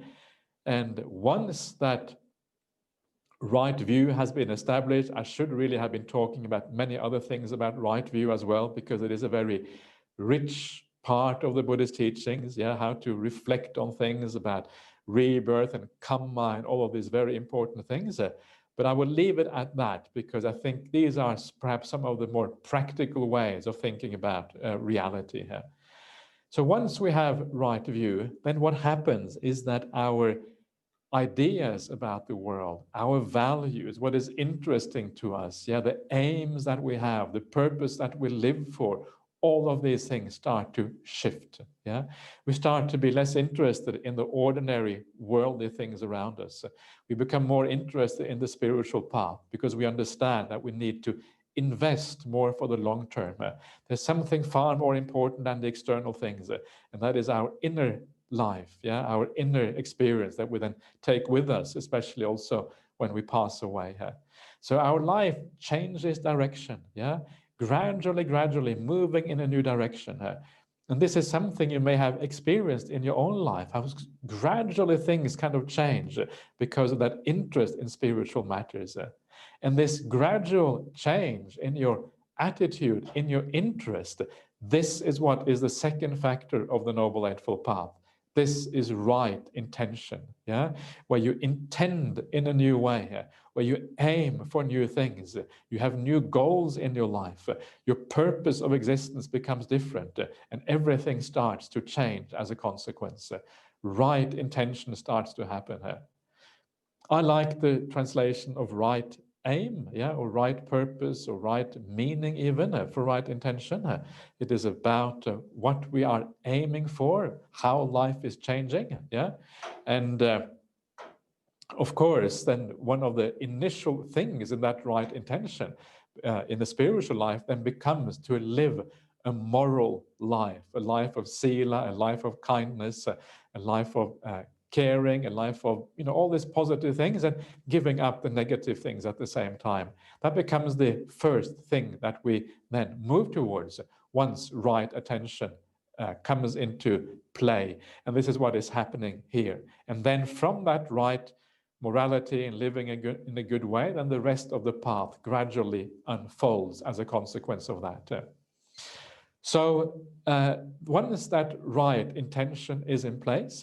And once that right view has been established, I should really have been talking about many other things about right view as well, because it is a very rich part of the Buddhist teachings, yeah, how to reflect on things about rebirth and karma and all of these very important things. But I will leave it at that because I think these are perhaps some of the more practical ways of thinking about reality here. So once we have right view, then what happens is that our ideas about the world, our values, what is interesting to us, yeah, the aims that we have, the purpose that we live for, all of these things start to shift. Yeah, we start to be less interested in the ordinary worldly things around us. We become more interested in the spiritual path because we understand that we need to invest more for the long term. There's something far more important than the external things, and that is our inner life, yeah, our inner experience that we then take with us, especially also when we pass away. So our life changes direction, yeah, gradually moving in a new direction. And this is something you may have experienced in your own life, how gradually things kind of change because of that interest in spiritual matters. And this gradual change in your attitude, in your interest, this is what is the second factor of the Noble Eightfold Path. This is right intention, yeah, where you intend in a new way, where you aim for new things, you have new goals in your life, your purpose of existence becomes different, and everything starts to change as a consequence. Right intention starts to happen. I like the translation of right aim, yeah, or right purpose, or right meaning even for right intention. It is about what we are aiming for, how life is changing, yeah. And of course, then one of the initial things in that right intention in the spiritual life then becomes to live a moral life, a life of sila, a life of kindness, a life of caring, a life of, all these positive things, and giving up the negative things at the same time. That becomes the first thing that we then move towards once right attention comes into play. And this is what is happening here. And then from that right morality and living in a good way, then the rest of the path gradually unfolds as a consequence of that. So once that right intention is in place,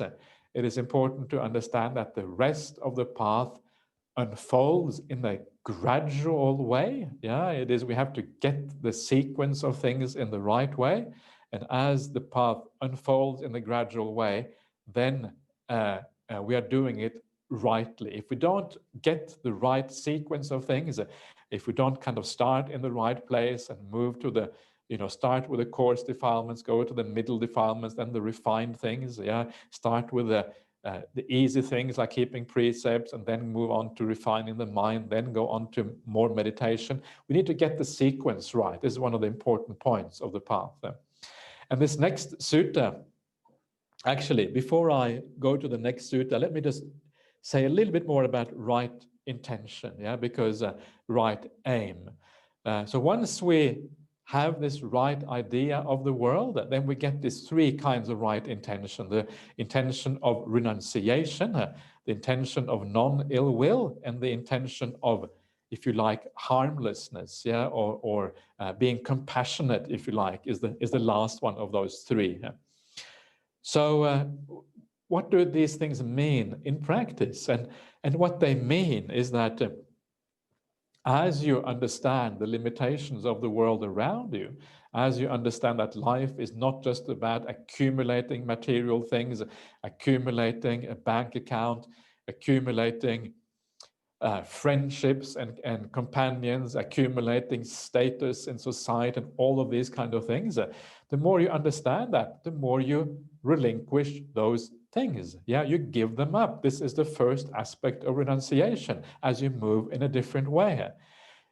it is important to understand that the rest of the path unfolds in a gradual way. Yeah, it is. We have to get the sequence of things in the right way. And as the path unfolds in the gradual way, then we are doing it rightly. If we don't get the right sequence of things, if we don't kind of start in the right place and move to the, start with the coarse defilements, go to the middle defilements, then the refined things, start with the easy things like keeping precepts, and then move on to refining the mind, then go on to more meditation. We need to get the sequence right. This is one of the important points of the path. And this next sutta, actually, before I go to the next sutta, let me just say a little bit more about right intention, because right aim. So once we have this right idea of the world, then we get these three kinds of right intention: the intention of renunciation, the intention of non-ill will, and the intention of, if you like, harmlessness, or being compassionate, if you like, is the last one of those three. So what do these things mean in practice? And what they mean is that as you understand the limitations of the world around you, as you understand that life is not just about accumulating material things, accumulating a bank account, accumulating friendships and companions, accumulating status in society, and all of these kind of things, the more you understand that, the more you relinquish those things. You give them up. This is the first aspect of renunciation as you move in a different way.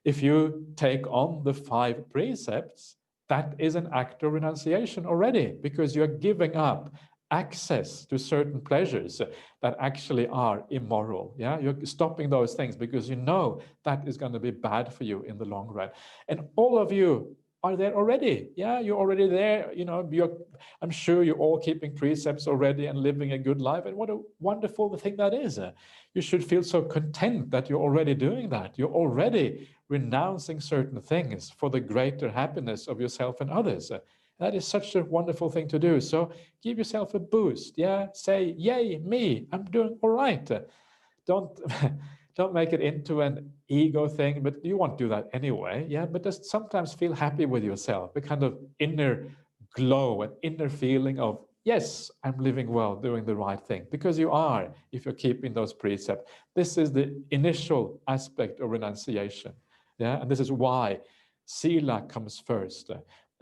If you take on the 5 precepts, that is an act of renunciation already, because you're giving up access to certain pleasures that actually are immoral. You're stopping those things because you know that is going to be bad for you in the long run. And all of you are there already. You're already there. I'm sure you're all keeping precepts already and living a good life. And what a wonderful thing that is. You should feel so content that you're already doing that. You're already renouncing certain things for the greater happiness of yourself and others. That is such a wonderful thing to do. So give yourself a boost. Say, yay, me, I'm doing all right. Don't make it into an ego thing, but you won't do that anyway. But just sometimes feel happy with yourself, a kind of inner glow, an inner feeling of, yes, I'm living well, doing the right thing, because you are, if you're keeping those precepts. This is the initial aspect of renunciation. And this is why sila comes first.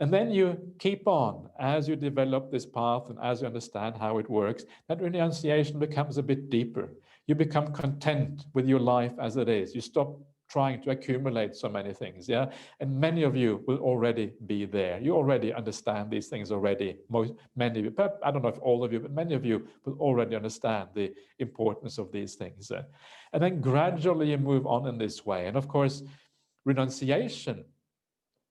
And then you keep on as you develop this path and as you understand how it works, that renunciation becomes a bit deeper. You become content with your life as it is. You stop trying to accumulate so many things. And many of you will already be there. You already understand these things already. Many of you, but I don't know if all of you, but many of you will already understand the importance of these things. And then gradually you move on in this way. And of course, renunciation,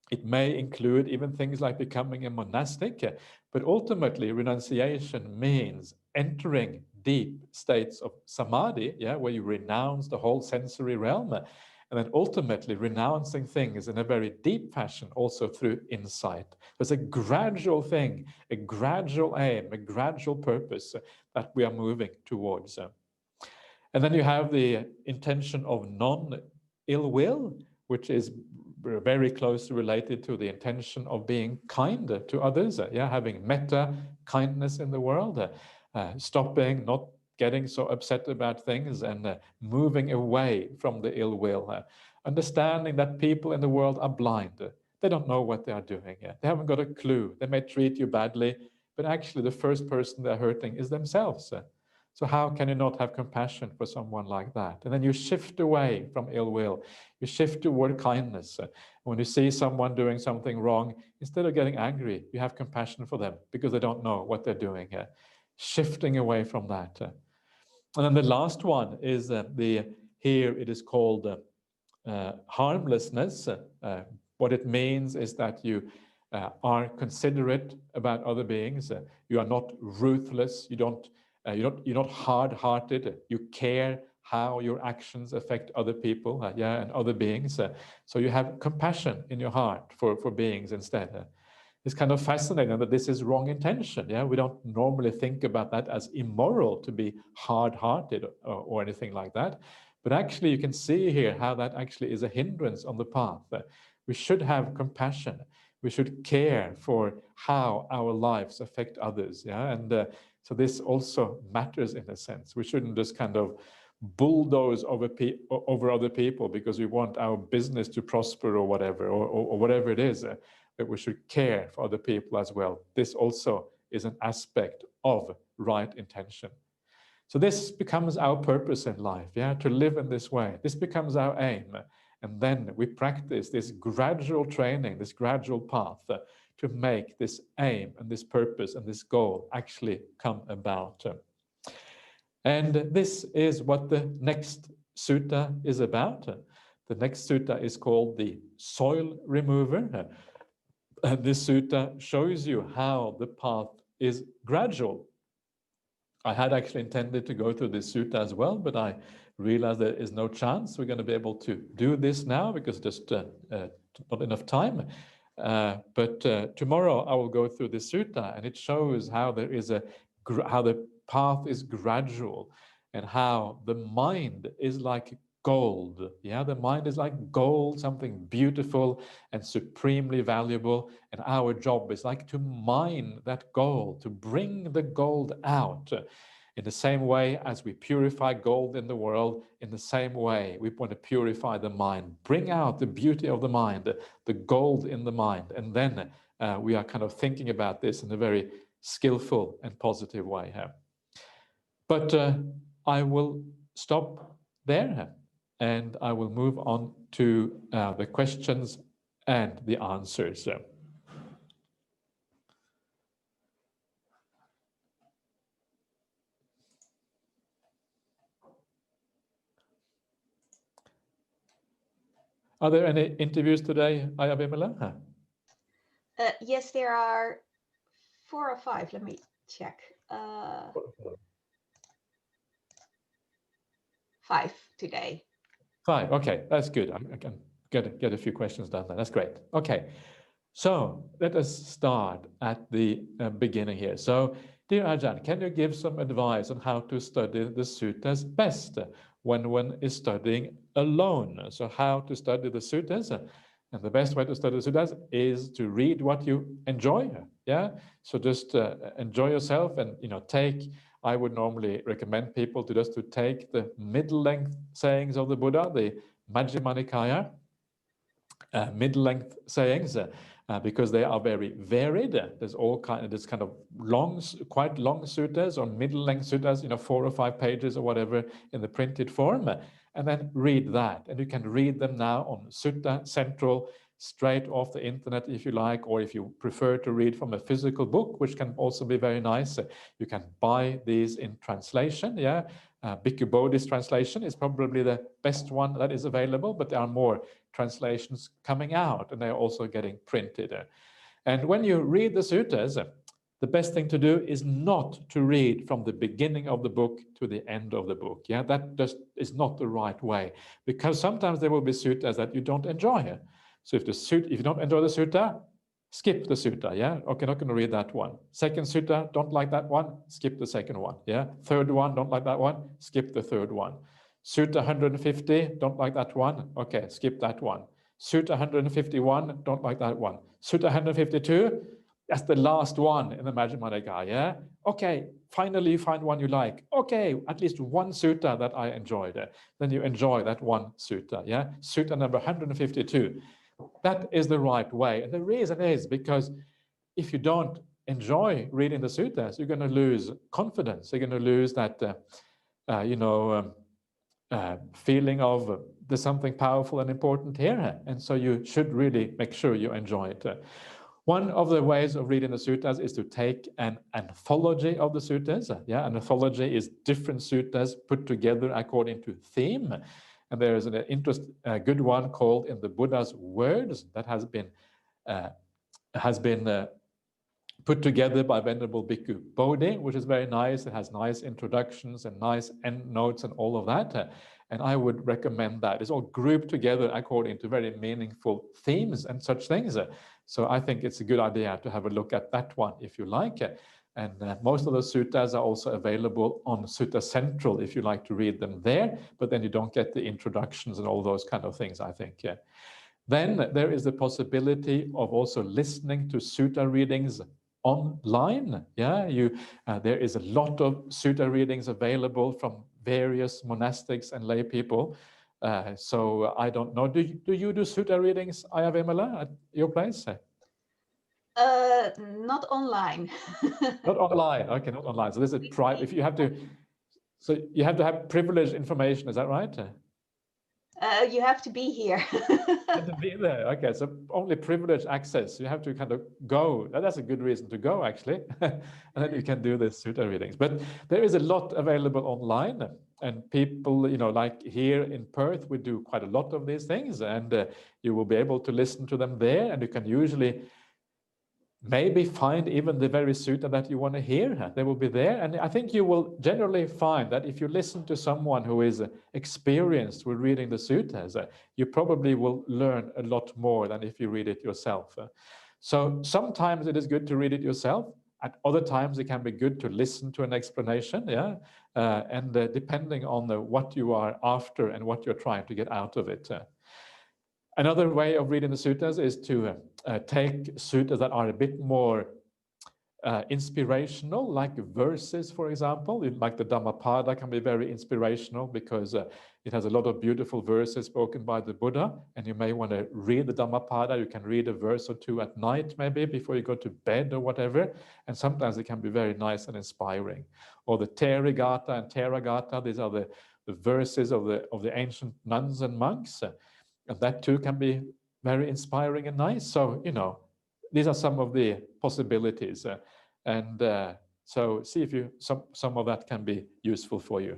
it may include even things like becoming a monastic, but ultimately renunciation means entering deep states of samadhi, where you renounce the whole sensory realm, and then ultimately renouncing things in a very deep fashion, also through insight. There's a gradual thing, a gradual aim, a gradual purpose that we are moving towards. And then you have the intention of non-ill will, which is very closely related to the intention of being kind to others, having metta, kindness in the world, stopping, not getting so upset about things, and moving away from the ill will, understanding that people in the world are blind. They don't know what they are doing. They haven't got a clue. They may treat you badly, but actually the first person they're hurting is themselves. So how can you not have compassion for someone like that? And then you shift away from ill will. You shift toward kindness. When you see someone doing something wrong, instead of getting angry, you have compassion for them because they don't know what they're doing. Shifting away from that. And then the last one is here it is called harmlessness. What it means is that you are considerate about other beings. You are not ruthless. You're not hard-hearted. You care how your actions affect other people, and other beings. So you have compassion in your heart for beings instead. It's kind of fascinating that this is wrong intention. We don't normally think about that as immoral to be hard-hearted or anything like that. But actually, you can see here how that actually is a hindrance on the path. We should have compassion. We should care for how our lives affect others. And so this also matters in a sense. We shouldn't just kind of bulldoze over other people because we want our business to prosper or whatever, or whatever it is. But we should care for other people as well. This also is an aspect of right intention. So this becomes our purpose in life, to live in this way. This becomes our aim. And then we practice this gradual training, this gradual path to make this aim and this purpose and this goal actually come about. And this is what the next sutta is about. The next sutta is called the soil remover. This sutta shows you how the path is gradual. I had actually intended to go through this sutta as well, but I realized there is no chance we're going to be able to do this now because just not enough time. But tomorrow I will go through this sutta, and it shows how there is how the path is gradual, and how the mind is like gold. The mind is like gold, something beautiful and supremely valuable. And our job is like to mine that gold, to bring the gold out. In the same way as we purify gold in the world, in the same way we want to purify the mind, bring out the beauty of the mind, the gold in the mind. And then we are kind of thinking about this in a very skillful and positive way here. But I will stop there, and I will move on to the questions and the answers. Are there any interviews today, Ayabimala? Yes, there are 4 or 5. Let me check. 5 today. 5, okay, that's good. I can get a few questions done then. That's great. Okay, so let us start at the beginning here. So, dear Ajahn, can you give some advice on how to study the suttas best when one is studying alone? So how to study the suttas? And the best way to study the suttas is to read what you enjoy. So just enjoy yourself, and I would normally recommend people to just take the middle-length sayings of the Buddha, the Majjhima Nikaya, middle-length sayings, because they are very varied. There's kind of quite long suttas or middle-length suttas, 4 or 5 pages or whatever in the printed form, and then read that. And you can read them now on Sutta Central, straight off the internet if you like, or if you prefer to read from a physical book, which can also be very nice, you can buy these in translation. Bhikkhu Bodhi's translation is probably the best one that is available, but there are more translations coming out, and they're also getting printed. And when you read the suttas, the best thing to do is not to read from the beginning of the book to the end of the book. That just is not the right way, because sometimes there will be suttas that you don't enjoy. So if you don't enjoy the sutta, skip the sutta. Okay, not going to read that one. Second sutta, don't like that one, skip the second one. Third one, don't like that one, skip the third one. Sutta 150, don't like that one, okay, skip that one. Sutta 151, don't like that one. Sutta 152, that's the last one in the Majjhima Nikaya. Okay, finally you find one you like. Okay, at least one sutta that I enjoyed. Then you enjoy that one sutta. Sutta number 152. That is the right way. And the reason is because if you don't enjoy reading the suttas, you're going to lose confidence. You're going to lose that, feeling of there's something powerful and important here. And so you should really make sure you enjoy it. One of the ways of reading the suttas is to take an anthology of the suttas. Yeah, an anthology is different suttas put together according to theme. And there is an good one called In the Buddha's Words that has been put together by Venerable Bhikkhu Bodhi, which is very nice. It has nice introductions and nice endnotes and all of that. And I would recommend that. It's all grouped together according to very meaningful themes and such things. So I think it's a good idea to have a look at that one if you like. And most of the suttas are also available on Sutta Central if you like to read them there, but then you don't get the introductions and all those kind of things, I think. Then there is the possibility of also listening to sutta readings online. Yeah, there is a lot of sutta readings available from various monastics and lay people. So I don't know. Do you do sutta readings, Ayavimala, at your place? Not online. Not online. Okay, not online. So this is private. If you have to, so you have to have privileged information. Is that right? You have to be here. Have to be there. Okay, so only privileged access. You have to kind of go. That's a good reason to go, actually, and then you can do the sutta readings. But there is a lot available online, and people, like here in Perth, we do quite a lot of these things, and you will be able to listen to them there, and you can usually maybe find even the very sutta that you want to hear. They will be there. And I think you will generally find that if you listen to someone who is experienced with reading the suttas, you probably will learn a lot more than if you read it yourself. So sometimes it is good to read it yourself. At other times, it can be good to listen to an explanation, and depending on what you are after and what you're trying to get out of it. Another way of reading the suttas is to take suttas that are a bit more inspirational, like verses, for example. Like the Dhammapada can be very inspirational because it has a lot of beautiful verses spoken by the Buddha, and you may want to read the Dhammapada. You can read a verse or two at night, maybe, before you go to bed or whatever, and sometimes it can be very nice and inspiring. Or the Therigatha and Theragatha, these are the verses of the ancient nuns and monks. And that too can be very inspiring and nice. So, these are some of the possibilities. So see if some of that can be useful for you.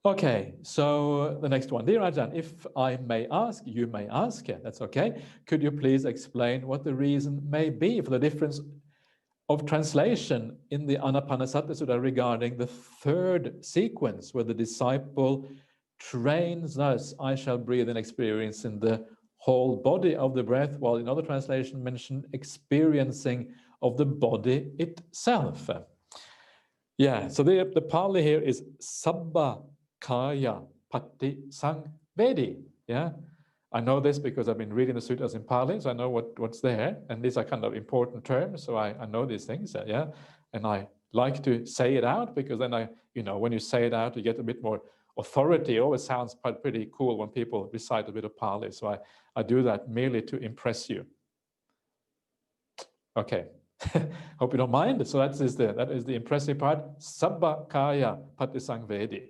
Okay, so the next one. Dear Ajahn, if I may ask, you may ask, that's okay. Could you please explain what the reason may be for the difference of translation in the Anapanasati Sutta regarding the third sequence where the disciple trains thus, I shall breathe and experience in the whole body of the breath, while in other translation mentioned experiencing of the body itself. Yeah, so the Pali here is Sabba Kaya Patti Sangvedi. Yeah, I know this because I've been reading the sutras in Pali, so I know what's there, and these are kind of important terms, so I know these things. Yeah, and I like to say it out because then when you say it out, you get a bit more authority. It always sounds pretty cool when people recite a bit of Pali. So I do that merely to impress you. Okay, hope you don't mind. So that is the impressive part. Sabba Kaya Patisangvedi.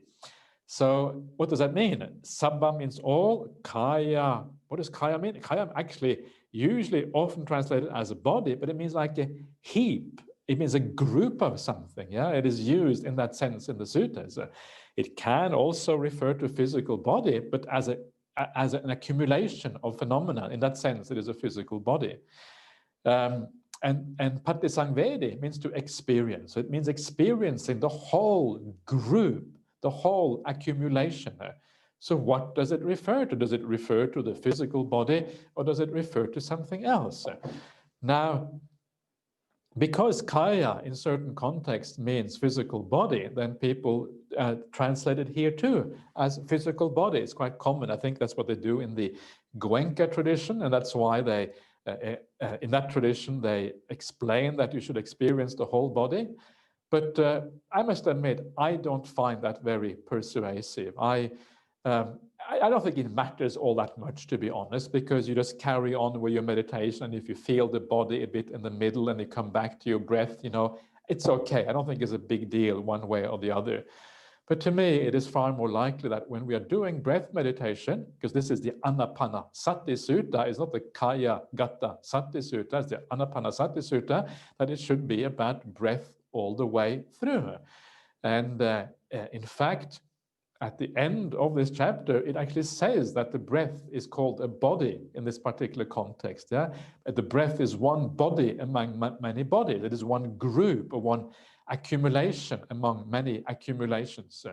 So what does that mean? Sabba means all. Kaya, what does Kaya mean? Kaya actually usually often translated as a body, but it means like a heap. It means a group of something. Yeah, it is used in that sense in the suttas. It can also refer to physical body, but as an accumulation of phenomena. In that sense, it is a physical body. And Patisangvedi means to experience. So it means experiencing the whole group, the whole accumulation. So what does it refer to? Does it refer to the physical body, or does it refer to something else? Now, because kaya in certain contexts means physical body, then people translate it here too as physical body. It's quite common. I think that's what they do in the Goenka tradition, and that's why they, in that tradition, they explain that you should experience the whole body. But I must admit, I don't find that very persuasive. I don't think it matters all that much, to be honest, because you just carry on with your meditation. And if you feel the body a bit in the middle and you come back to your breath, it's okay. I don't think it's a big deal one way or the other. But to me, it is far more likely that when we are doing breath meditation, because this is the Anapanasati Sutta, it's not the Kaya Gata Sati Sutta, it's the Anapanasati Sutta, that it should be about breath all the way through. And in fact, at the end of this chapter, it actually says that the breath is called a body in this particular context. Yeah, the breath is one body among many bodies. It is one group or one accumulation among many accumulations.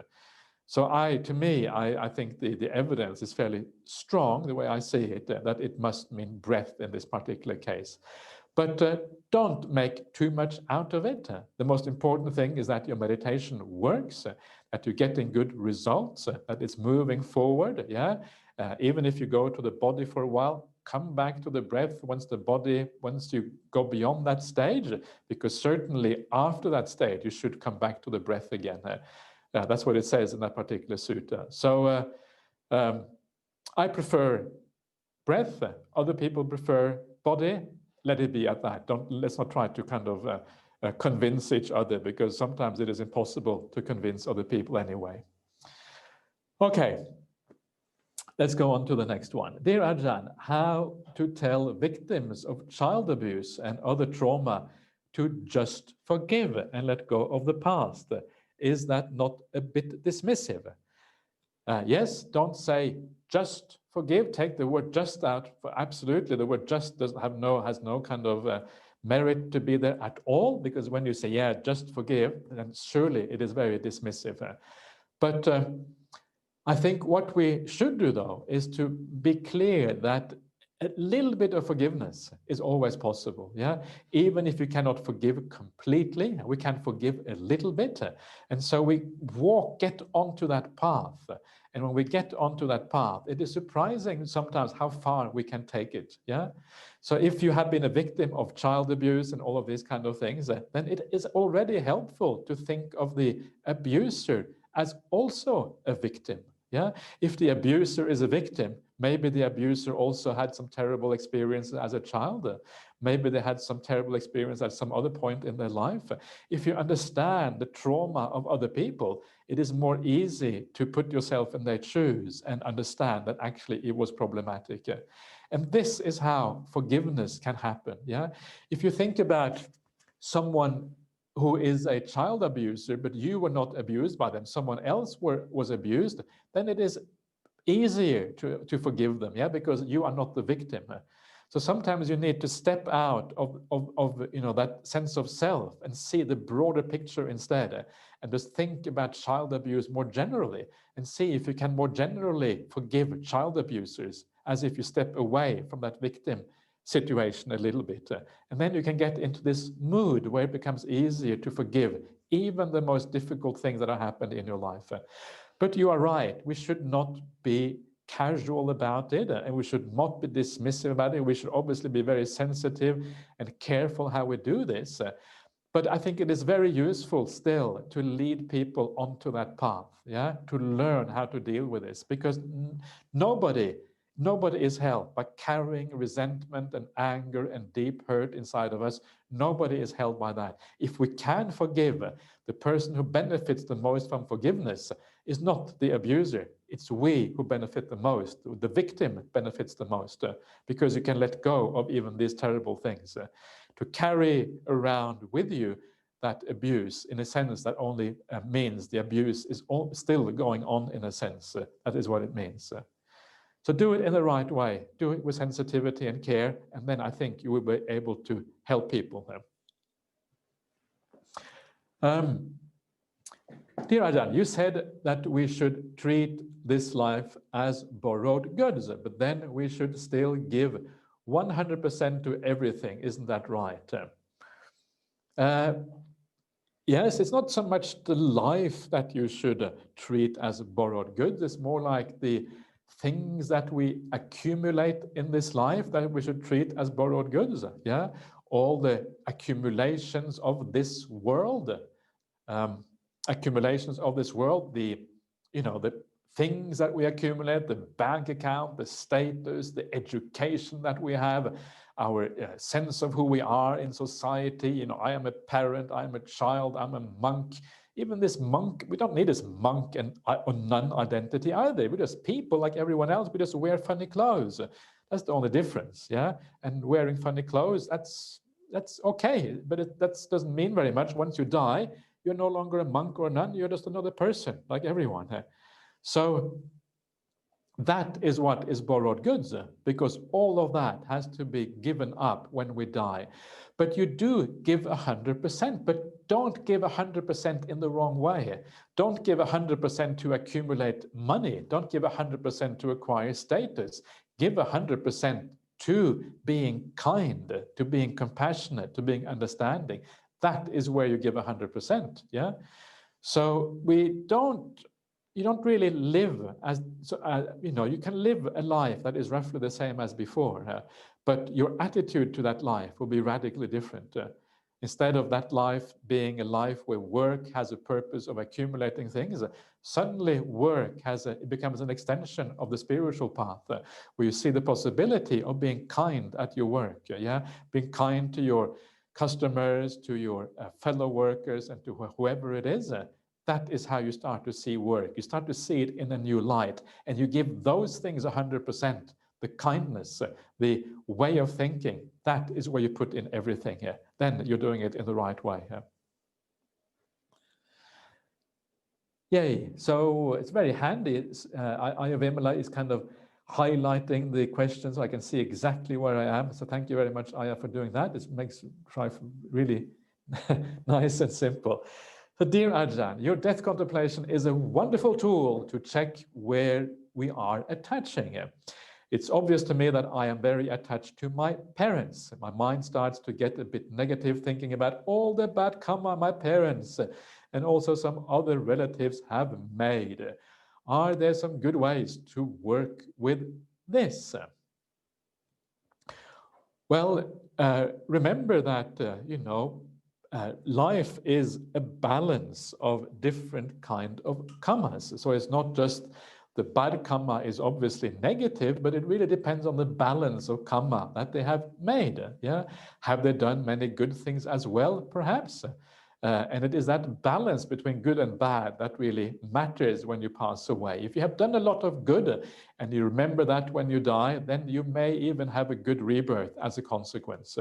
So I think the evidence is fairly strong, the way I see it, that it must mean breath in this particular case. But don't make too much out of it. The most important thing is that your meditation works, that you're getting good results, that it's moving forward. Yeah, even if you go to the body for a while, come back to the breath once you go beyond that stage, because certainly after that stage, you should come back to the breath again. That's what it says in that particular sutta. So I prefer breath. Other people prefer body. Let it be at that. Let's not try to kind of convince each other, because sometimes it is impossible to convince other people anyway. Okay, let's go on to the next one. Dear Ajahn, how to tell victims of child abuse and other trauma to just forgive and let go of the past? Is that not a bit dismissive? Yes, don't say just forgive. Take the word just out. For absolutely, the word just has no kind of merit to be there at all, because when you say, yeah, just forgive, then surely it is very dismissive. But I think what we should do, though, is to be clear that a little bit of forgiveness is always possible. Yeah, even if you cannot forgive completely, we can forgive a little bit. And so we get onto that path. And when we get onto that path, it is surprising sometimes how far we can take it. Yeah. So if you have been a victim of child abuse and all of these kind of things, then it is already helpful to think of the abuser as also a victim. Yeah. If the abuser is a victim, maybe the abuser also had some terrible experiences as a child. Maybe they had some terrible experience at some other point in their life. If you understand the trauma of other people, it is more easy to put yourself in their shoes and understand that actually it was problematic. And this is how forgiveness can happen. Yeah. If you think about someone who is a child abuser, but you were not abused by them, someone else was abused, then it is easier to forgive them, yeah, because you are not the victim. So sometimes you need to step out of that sense of self and see the broader picture instead, and just think about child abuse more generally, and see if you can more generally forgive child abusers, as if you step away from that victim situation a little bit. And then you can get into this mood where it becomes easier to forgive even the most difficult things that have happened in your life. But you are right, we should not be casual about it, and we should not be dismissive about it. We should obviously be very sensitive and careful how we do this. But I think it is very useful still to lead people onto that path, yeah, to learn how to deal with this, because nobody is helped by carrying resentment and anger and deep hurt inside of us. Nobody is held by that. If we can forgive, the person who benefits the most from forgiveness is not the abuser. It's we who benefit the most. The victim benefits the most, because you can let go of even these terrible things. To carry around with you that abuse, in a sense, that only means the abuse is still going on, in a sense. That is what it means. So do it in the right way. Do it with sensitivity and care, and then I think you will be able to help people. Dear Ajahn, you said that we should treat this life as borrowed goods, but then we should still give 100% to everything. Isn't that right? Yes, it's not so much the life that you should treat as borrowed goods. It's more like the things that we accumulate in this life that we should treat as borrowed goods. Yeah, all the accumulations of this world, the things that we accumulate, the bank account, the status, the education that we have, our sense of who we are in society. You know, I am a parent, I'm a child, I'm a monk. Even this monk, we don't need this monk and or nun identity either. We're just people like everyone else. We just wear funny clothes. That's the only difference, yeah? And wearing funny clothes, that's okay, but that doesn't mean very much. Once you die, you're no longer a monk or a nun, you're just another person, like everyone. So that is what is borrowed goods, because all of that has to be given up when we die. But you do give 100%, but don't give 100% in the wrong way. Don't give 100% to accumulate money. Don't give 100% to acquire status. Give 100% to being kind, to being compassionate, to being understanding. That is where you give 100%, yeah? So you don't really live as, you know, you can live a life that is roughly the same as before, but your attitude to that life will be radically different. Instead of that life being a life where work has a purpose of accumulating things, suddenly work it becomes an extension of the spiritual path, where you see the possibility of being kind at your work, yeah, being kind to your customers, to your fellow workers, and to whoever it is. That is how you start to see work. You start to see it in a new light, and you give those things 100%. The kindness, the way of thinking, that is where you put in everything here. Then you're doing it in the right way. Yay. So it's very handy. Ayurveda is kind of highlighting the questions. So I can see exactly where I am. So thank you very much, Aya, for doing that. It makes life really nice and simple. So dear Ajahn, your death contemplation is a wonderful tool to check where we are attaching. It's obvious to me that I am very attached to my parents. My mind starts to get a bit negative, thinking about all the bad karma my parents and also some other relatives have made. Are there some good ways to work with this? Well, remember that, you know, life is a balance of different kind of karmas. So it's not just the bad karma is obviously negative, but it really depends on the balance of karma that they have made. Yeah, have they done many good things as well? Perhaps. And it is that balance between good and bad that really matters when you pass away. If you have done a lot of good and you remember that when you die, then you may even have a good rebirth as a consequence.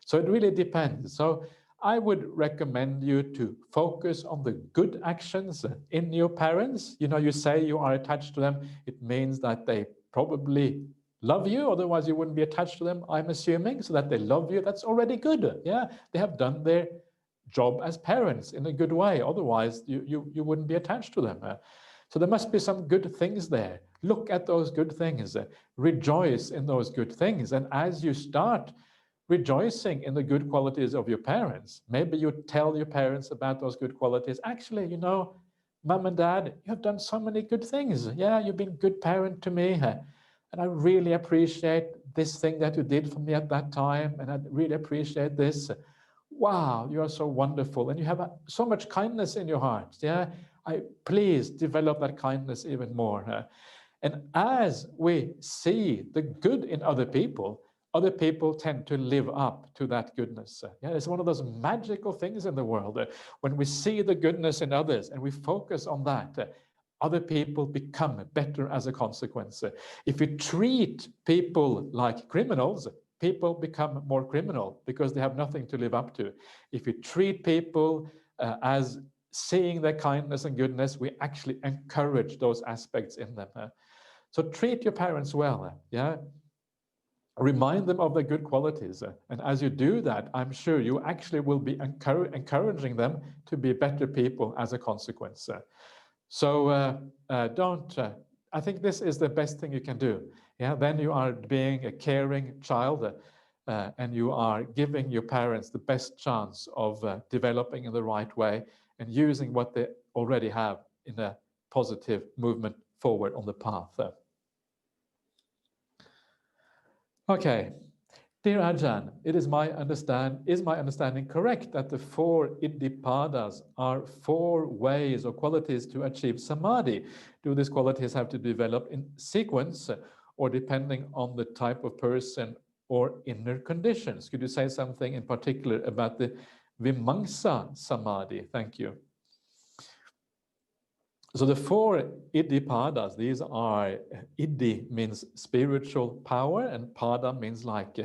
So it really depends. So I would recommend you to focus on the good actions in your parents. You know, you say you are attached to them. It means that they probably love you. Otherwise, you wouldn't be attached to them, I'm assuming. So that they love you, that's already good. Yeah, they have done their job as parents in a good way. Otherwise, you wouldn't be attached to them. So there must be some good things there. Look at those good things. Rejoice in those good things. And as you start rejoicing in the good qualities of your parents, maybe you tell your parents about those good qualities. Actually, you know, Mom and Dad, you have done so many good things. Yeah, you've been a good parent to me. And I really appreciate this thing that you did for me at that time. And I really appreciate this. Wow, you are so wonderful. And you have so much kindness in your heart. Yeah, please develop that kindness even more. And as we see the good in other people tend to live up to that goodness. Yeah, it's one of those magical things in the world. When we see the goodness in others and we focus on that, other people become better as a consequence. If you treat people like criminals, people become more criminal because they have nothing to live up to. If you treat people as seeing their kindness and goodness, we actually encourage those aspects in them. So treat your parents well, yeah? Remind them of their good qualities. And as you do that, I'm sure you actually will be encouraging them to be better people as a consequence. I think this is the best thing you can do. Yeah, then you are being a caring child and you are giving your parents the best chance of developing in the right way and using what they already have in a positive movement forward on the path. Okay, Dear Ajahn, is my understanding correct that the 4 iddipadas are 4 ways or qualities to achieve samadhi? Do these qualities have to develop in sequence or depending on the type of person or inner conditions? Could you say something in particular about the vimamsa samadhi? Thank you. So the 4 iddipadas, these are, iddhi means spiritual power and pada means like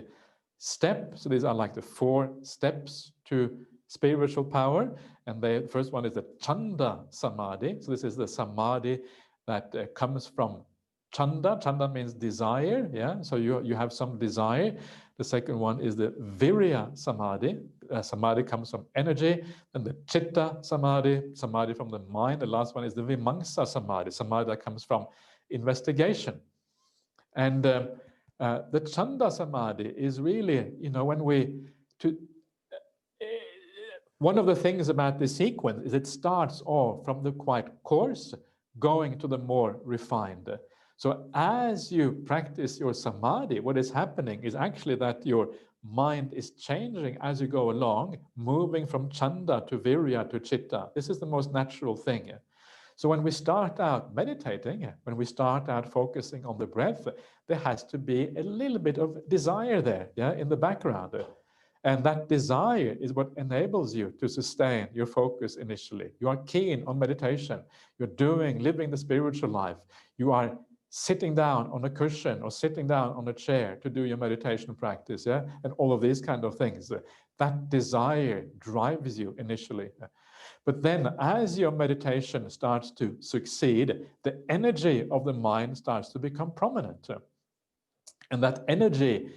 step. So these are like the 4 steps to spiritual power. And the first one is the chanda samadhi. So this is the samadhi that comes from chanda. Chanda means desire. Yeah. So you have some desire. The second one is the virya samadhi. Samadhi comes from energy. And the chitta samadhi, samadhi from the mind. The last one is the vimamsa samadhi, samadhi that comes from investigation. And the chanda samadhi is really, when one of the things about the sequence is it starts off from the quite coarse, going to the more refined. So as you practice your samadhi, what is happening is actually that your mind is changing as you go along, moving from chanda to virya to chitta. This is the most natural thing. So when we start out meditating, when we start out focusing on the breath, there has to be a little bit of desire there, in the background. And that desire is what enables you to sustain your focus initially. You are keen on meditation. You're living the spiritual life. You are sitting down on a cushion or sitting down on a chair to do your meditation practice, and all of these kind of things. That desire drives you initially. But then as your meditation starts to succeed, the energy of the mind starts to become prominent. And that energy,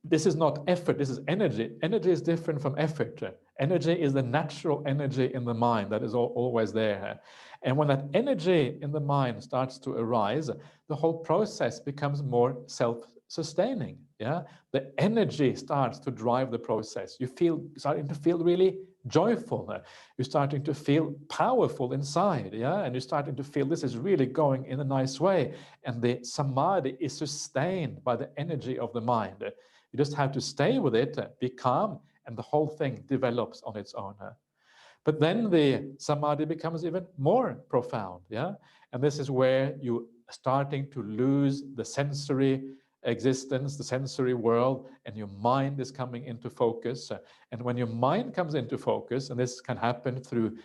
this is not effort, this is energy. Energy is different from effort. Energy is the natural energy in the mind that is always there. And when that energy in the mind starts to arise, the whole process becomes more self-sustaining. The energy starts to drive the process. You're starting to feel really joyful. You're starting to feel powerful inside. And you're starting to feel this is really going in a nice way. And the samadhi is sustained by the energy of the mind. You just have to stay with it, be calm, and the whole thing develops on its own. But then the samadhi becomes even more profound. And this is where you're starting to lose the sensory existence, the sensory world, and your mind is coming into focus. And when your mind comes into focus, and this can happen through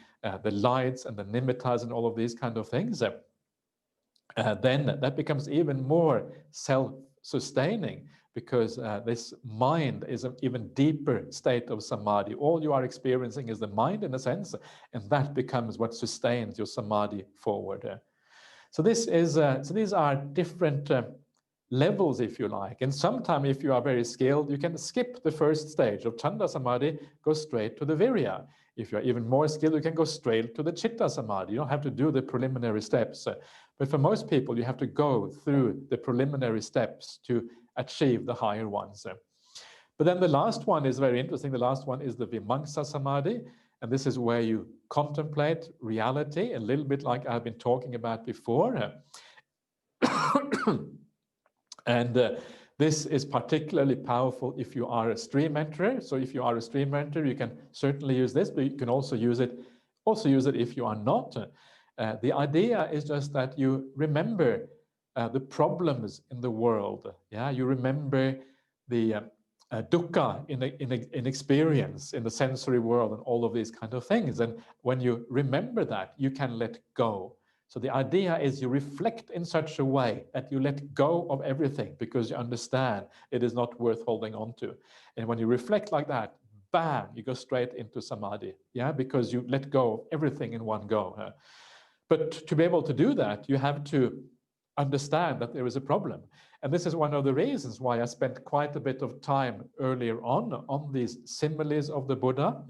the lights and the nimittas and all of these kind of things, then that becomes even more self-sustaining, because this mind is an even deeper state of samadhi. All you are experiencing is the mind in a sense, and that becomes what sustains your samadhi forward. So these are different levels, if you like. And sometimes, if you are very skilled, you can skip the first stage of chanda samadhi, go straight to the virya. If you're even more skilled, you can go straight to the chitta samadhi. You don't have to do the preliminary steps. But for most people, you have to go through the preliminary steps to achieve the higher ones. But then the last one is very interesting. The last one is the vimamsa samadhi. And this is where you contemplate reality, a little bit like I've been talking about before. And this is particularly powerful if you are a stream enterer. So if you are a stream enterer, you can certainly use this, but you can also use it if you are not. The idea is just that you remember the problems in the world. You remember the dukkha in experience in the sensory world and all of these kind of things. And when you remember that, you can let go. So the idea is you reflect in such a way that you let go of everything because you understand it is not worth holding on to. And when you reflect like that, bam, you go straight into samadhi, because you let go of everything in one go. But to be able to do that, you have to understand that there is a problem. And this is one of the reasons why I spent quite a bit of time earlier on these similes of the Buddha,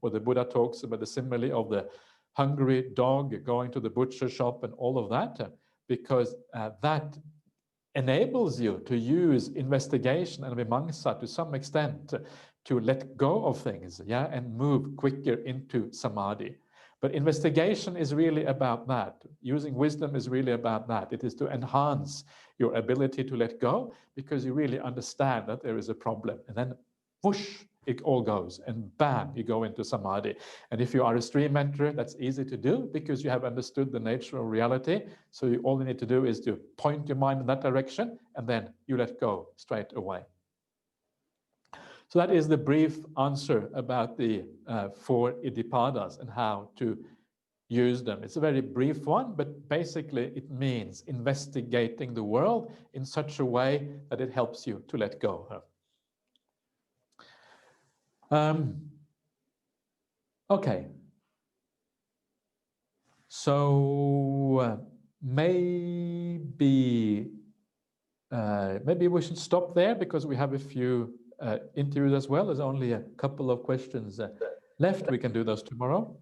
where the Buddha talks about the simile of the hungry dog going to the butcher shop and all of that, because that enables you to use investigation and vimamsa to some extent to let go of things, and move quicker into samadhi. But investigation is really about that. Using wisdom is really about that. It is to enhance your ability to let go, because you really understand that there is a problem. And then whoosh, it all goes, and bam, you go into samadhi. And if you are a stream enterer, that's easy to do because you have understood the nature of reality. So all you need to do is to point your mind in that direction, and then you let go straight away. So that is the brief answer about the 4 Iddhipadas and how to use them. It's a very brief one, but basically it means investigating the world in such a way that it helps you to let go. Okay. So maybe we should stop there, because we have a few interviews as well. There's only a couple of questions left. We can do those tomorrow.